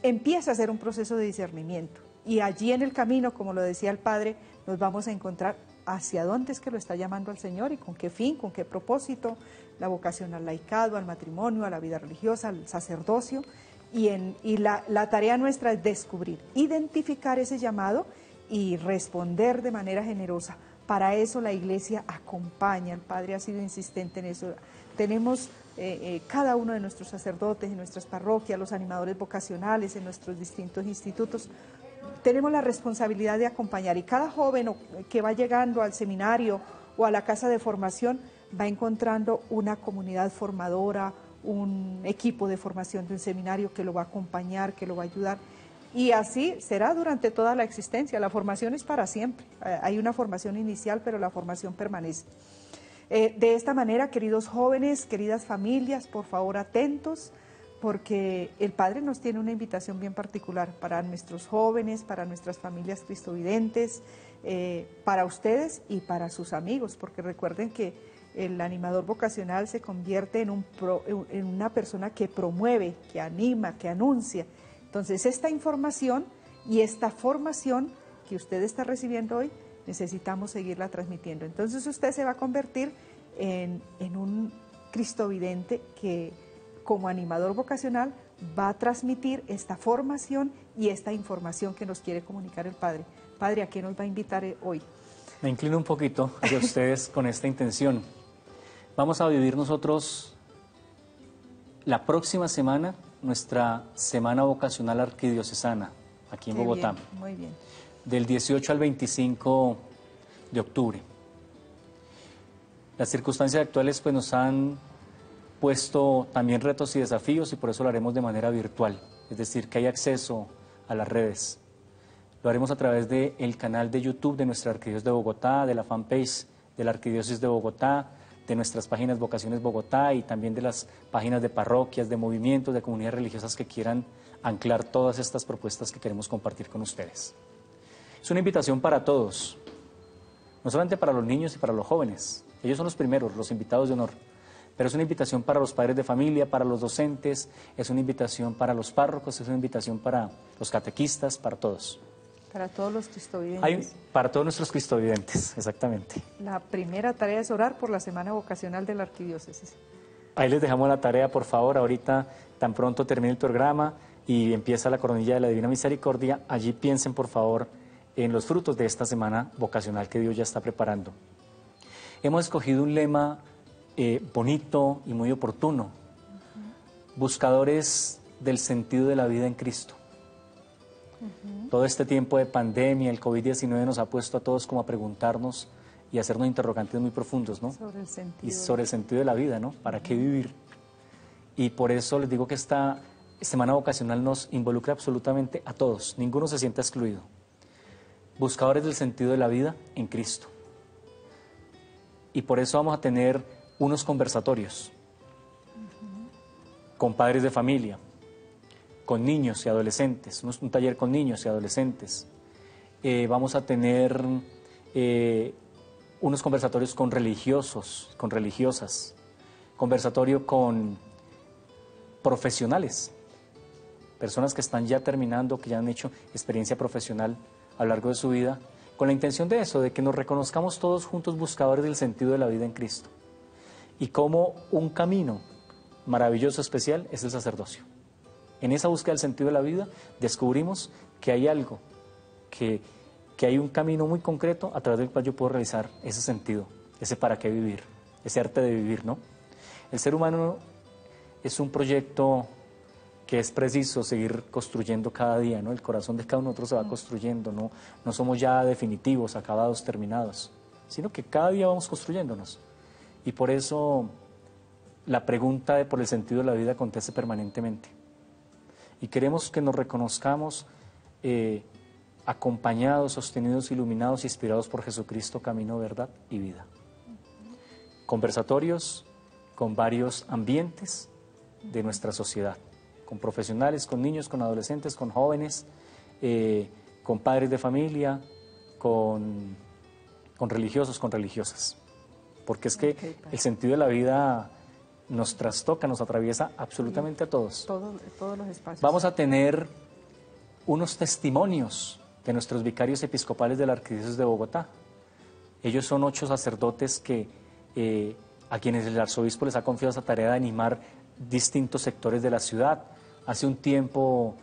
empieza a ser un proceso de discernimiento, y allí en el camino, como lo decía el Padre, nos vamos a encontrar hacia dónde es que lo está llamando al Señor y con qué fin, con qué propósito, la vocación al laicado, al matrimonio, a la vida religiosa, al sacerdocio, y la tarea nuestra es descubrir, identificar ese llamado y responder de manera generosa. Para eso la Iglesia acompaña, el Padre ha sido insistente en eso. Tenemos cada uno de nuestros sacerdotes en nuestras parroquias, los animadores vocacionales en nuestros distintos institutos, tenemos la responsabilidad de acompañar, y cada joven que va llegando al seminario o a la casa de formación va encontrando una comunidad formadora, un equipo de formación de un seminario que lo va a acompañar, que lo va a ayudar, y así será durante toda la existencia. La formación es para siempre, hay una formación inicial, pero la formación permanece. De esta manera, queridos jóvenes, queridas familias, por favor atentos, porque el Padre nos tiene una invitación bien particular para nuestros jóvenes, para nuestras familias cristovidentes, para ustedes y para sus amigos, porque recuerden que el animador vocacional se convierte en una persona que promueve, que anima, que anuncia. Entonces, esta información y esta formación que usted está recibiendo hoy, necesitamos seguirla transmitiendo. Entonces, usted se va a convertir en un cristovidente que, como animador vocacional, va a transmitir esta formación y esta información que nos quiere comunicar el Padre. Padre, ¿a qué nos va a invitar hoy? Me inclino un poquito de ustedes con esta intención. Vamos a vivir nosotros la próxima semana nuestra Semana Vocacional Arquidiocesana. aquí en Qué Bogotá, bien, muy bien. del 18 al 25 de octubre. Las circunstancias actuales pues, nos han puesto también retos y desafíos y por eso lo haremos de manera virtual, es decir, que hay acceso a las redes. Lo haremos a través del canal de YouTube de nuestra Arquidiócesis de Bogotá, de la fanpage de la Arquidiócesis de Bogotá, de nuestras páginas Vocaciones Bogotá y también de las páginas de parroquias, de movimientos, de comunidades religiosas que quieran anclar todas estas propuestas que queremos compartir con ustedes. Es una invitación para todos, no solamente para los niños y para los jóvenes, ellos son los primeros, los invitados de honor, pero es una invitación para los padres de familia, para los docentes, es una invitación para los párrocos, es una invitación para los catequistas, para todos. Para todos los cristovidentes. Para todos nuestros cristovidentes, exactamente. La primera tarea es orar por la Semana Vocacional de la Arquidiócesis. Ahí les dejamos la tarea, por favor, ahorita tan pronto termine el programa y empieza la coronilla de la Divina Misericordia, allí piensen, por favor, en los frutos de esta semana vocacional que Dios ya está preparando. Hemos escogido un lema bonito y muy oportuno, buscadores del sentido de la vida en Cristo. Todo este tiempo de pandemia, el COVID-19 nos ha puesto a todos como a preguntarnos y a hacernos interrogantes muy profundos, ¿no? Sobre el sentido. Y sobre el sentido de la vida, ¿no? ¿Para qué vivir? Y por eso les digo que esta semana vocacional nos involucra absolutamente a todos, ninguno se sienta excluido. Buscadores del sentido de la vida en Cristo. Y por eso vamos a tener unos conversatorios con padres de familia, con niños y adolescentes, un taller con niños y adolescentes. Vamos a tener unos conversatorios con religiosos, con religiosas, conversatorio con profesionales, personas que están ya terminando, que ya han hecho experiencia profesional a lo largo de su vida, con la intención de eso, de que nos reconozcamos todos juntos buscadores del sentido de la vida en Cristo. Y como un camino maravilloso, especial, es el sacerdocio. En esa búsqueda del sentido de la vida descubrimos que hay algo, que hay un camino muy concreto a través del cual yo puedo realizar ese sentido, ese para qué vivir, ese arte de vivir, ¿no? El ser humano es un proyecto que es preciso seguir construyendo cada día, ¿no? El corazón de cada uno de nosotros se va construyendo, no somos ya definitivos, acabados, terminados, sino que cada día vamos construyéndonos. Y por eso la pregunta por el sentido de la vida acontece permanentemente. Y queremos que nos reconozcamos acompañados, sostenidos, iluminados, inspirados por Jesucristo, camino, verdad y vida. Conversatorios con varios ambientes de nuestra sociedad, con profesionales, con niños, con adolescentes, con jóvenes, con padres de familia, con religiosos, con religiosas. Porque es que el sentido de la vida nos trastoca, nos atraviesa absolutamente a todos. Todos los espacios. Vamos a tener unos testimonios de nuestros vicarios episcopales de la Arquidiócesis de Bogotá. Ellos son 8 sacerdotes que, a quienes el arzobispo les ha confiado esa tarea de animar distintos sectores de la ciudad. Hace un tiempo,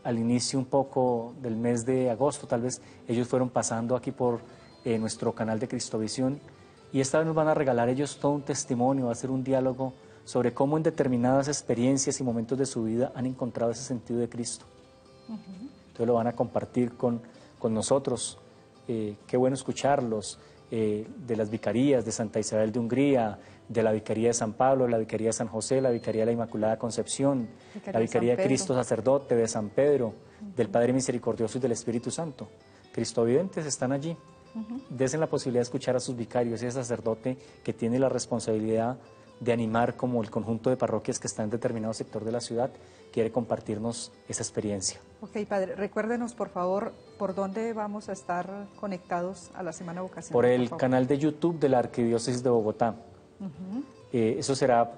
al inicio un poco del mes de agosto, tal vez ellos fueron pasando aquí por nuestro canal de Cristovisión y esta vez nos van a regalar ellos todo un testimonio, va a ser un diálogo sobre cómo en determinadas experiencias y momentos de su vida han encontrado ese sentido de Cristo. Entonces lo van a compartir con nosotros. Qué bueno escucharlos, de las vicarías de Santa Isabel de Hungría, de la Vicaría de San Pablo, la Vicaría de San José, la Vicaría de la Inmaculada Concepción, la Vicaría de Cristo Sacerdote, de San Pedro, del Padre Misericordioso y del Espíritu Santo. Cristovidentes están allí. Desen la posibilidad de escuchar a sus vicarios, ese sacerdote que tiene la responsabilidad de animar como el conjunto de parroquias que está en determinado sector de la ciudad, quiere compartirnos esa experiencia. Ok, Padre, recuérdenos por favor por dónde vamos a estar conectados a la Semana Vocacional. Por el canal de YouTube de la Arquidiócesis de Bogotá. Eso será,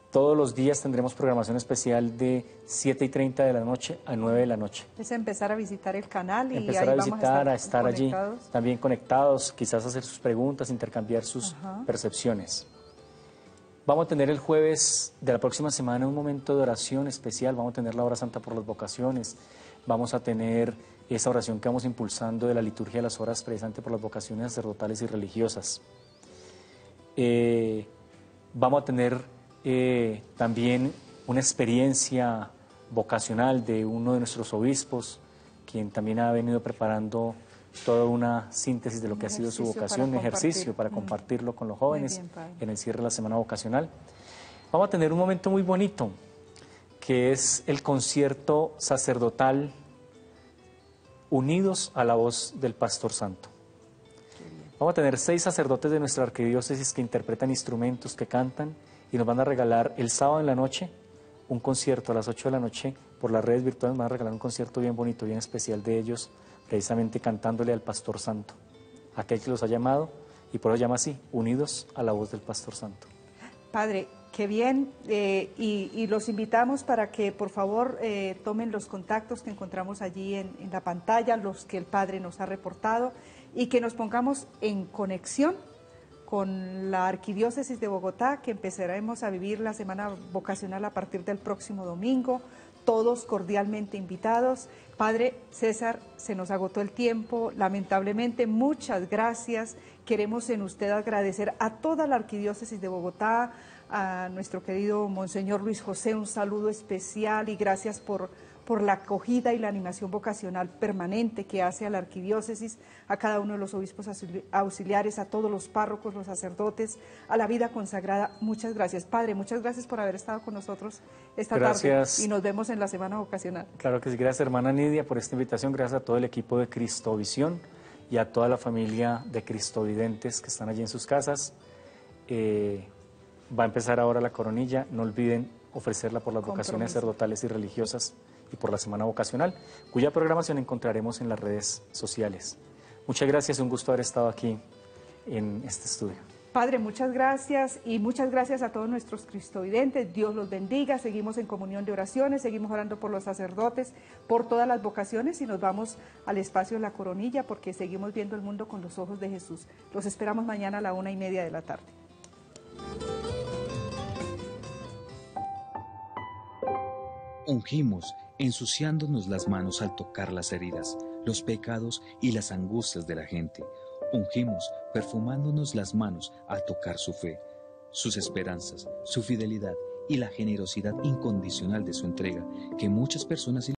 todos los días tendremos programación especial de 7:30 de la noche a 9 de la noche. Es empezar a visitar el canal y empezar ahí a visitar, a estar allí, conectados. también conectados, quizás hacer sus preguntas, intercambiar sus percepciones. Vamos a tener el jueves de la próxima semana un momento de oración especial, vamos a tener la hora santa por las vocaciones, vamos a tener esa oración que vamos impulsando de la liturgia de las horas precisamente por las vocaciones sacerdotales y religiosas. Vamos a tener también una experiencia vocacional de uno de nuestros obispos, quien también ha venido preparando toda una síntesis de lo que ha sido su vocación, un ejercicio para compartirlo con los jóvenes en el cierre de la semana vocacional. Vamos a tener un momento muy bonito, que es el concierto sacerdotal Unidos a la voz del Pastor Santo. Vamos a tener 6 sacerdotes de nuestra arquidiócesis que interpretan instrumentos, que cantan, y nos van a regalar el sábado en la noche un concierto a las 8 de la noche por las redes virtuales. Nos van a regalar un concierto bien bonito, bien especial de ellos, precisamente cantándole al Pastor Santo, aquel que los ha llamado, y por eso llama así, Unidos a la voz del Pastor Santo. Padre, qué bien, y los invitamos para que por favor tomen los contactos que encontramos allí en la pantalla, los que el Padre nos ha reportado, y que nos pongamos en conexión con la Arquidiócesis de Bogotá, que empezaremos a vivir la semana vocacional a partir del próximo domingo, todos cordialmente invitados. Padre César, se nos agotó el tiempo, lamentablemente, muchas gracias. Queremos en usted agradecer a toda la Arquidiócesis de Bogotá, a nuestro querido Monseñor Luis José, un saludo especial y gracias por la acogida y la animación vocacional permanente que hace a la Arquidiócesis, a cada uno de los obispos auxiliares, a todos los párrocos, los sacerdotes, a la vida consagrada. Muchas gracias, Padre, muchas gracias por haber estado con nosotros esta tarde y nos vemos en la semana vocacional. Claro que sí, gracias hermana Nidia por esta invitación, gracias a todo el equipo de Cristovisión y a toda la familia de Cristovidentes que están allí en sus casas. Va a empezar ahora la coronilla, no olviden ofrecerla por las vocaciones sacerdotales y religiosas y por la semana vocacional, cuya programación encontraremos en las redes sociales. Muchas gracias, un gusto haber estado aquí en este estudio. Padre, muchas gracias y muchas gracias a todos nuestros cristovidentes. Dios los bendiga, seguimos en comunión de oraciones, seguimos orando por los sacerdotes, por todas las vocaciones y nos vamos al espacio de la coronilla porque seguimos viendo el mundo con los ojos de Jesús. Los esperamos mañana a la 1:30 de la tarde. Ungimos, ensuciándonos las manos al tocar las heridas, los pecados y las angustias de la gente. Ungimos, perfumándonos las manos al tocar su fe, sus esperanzas, su fidelidad y la generosidad incondicional de su entrega, que muchas personas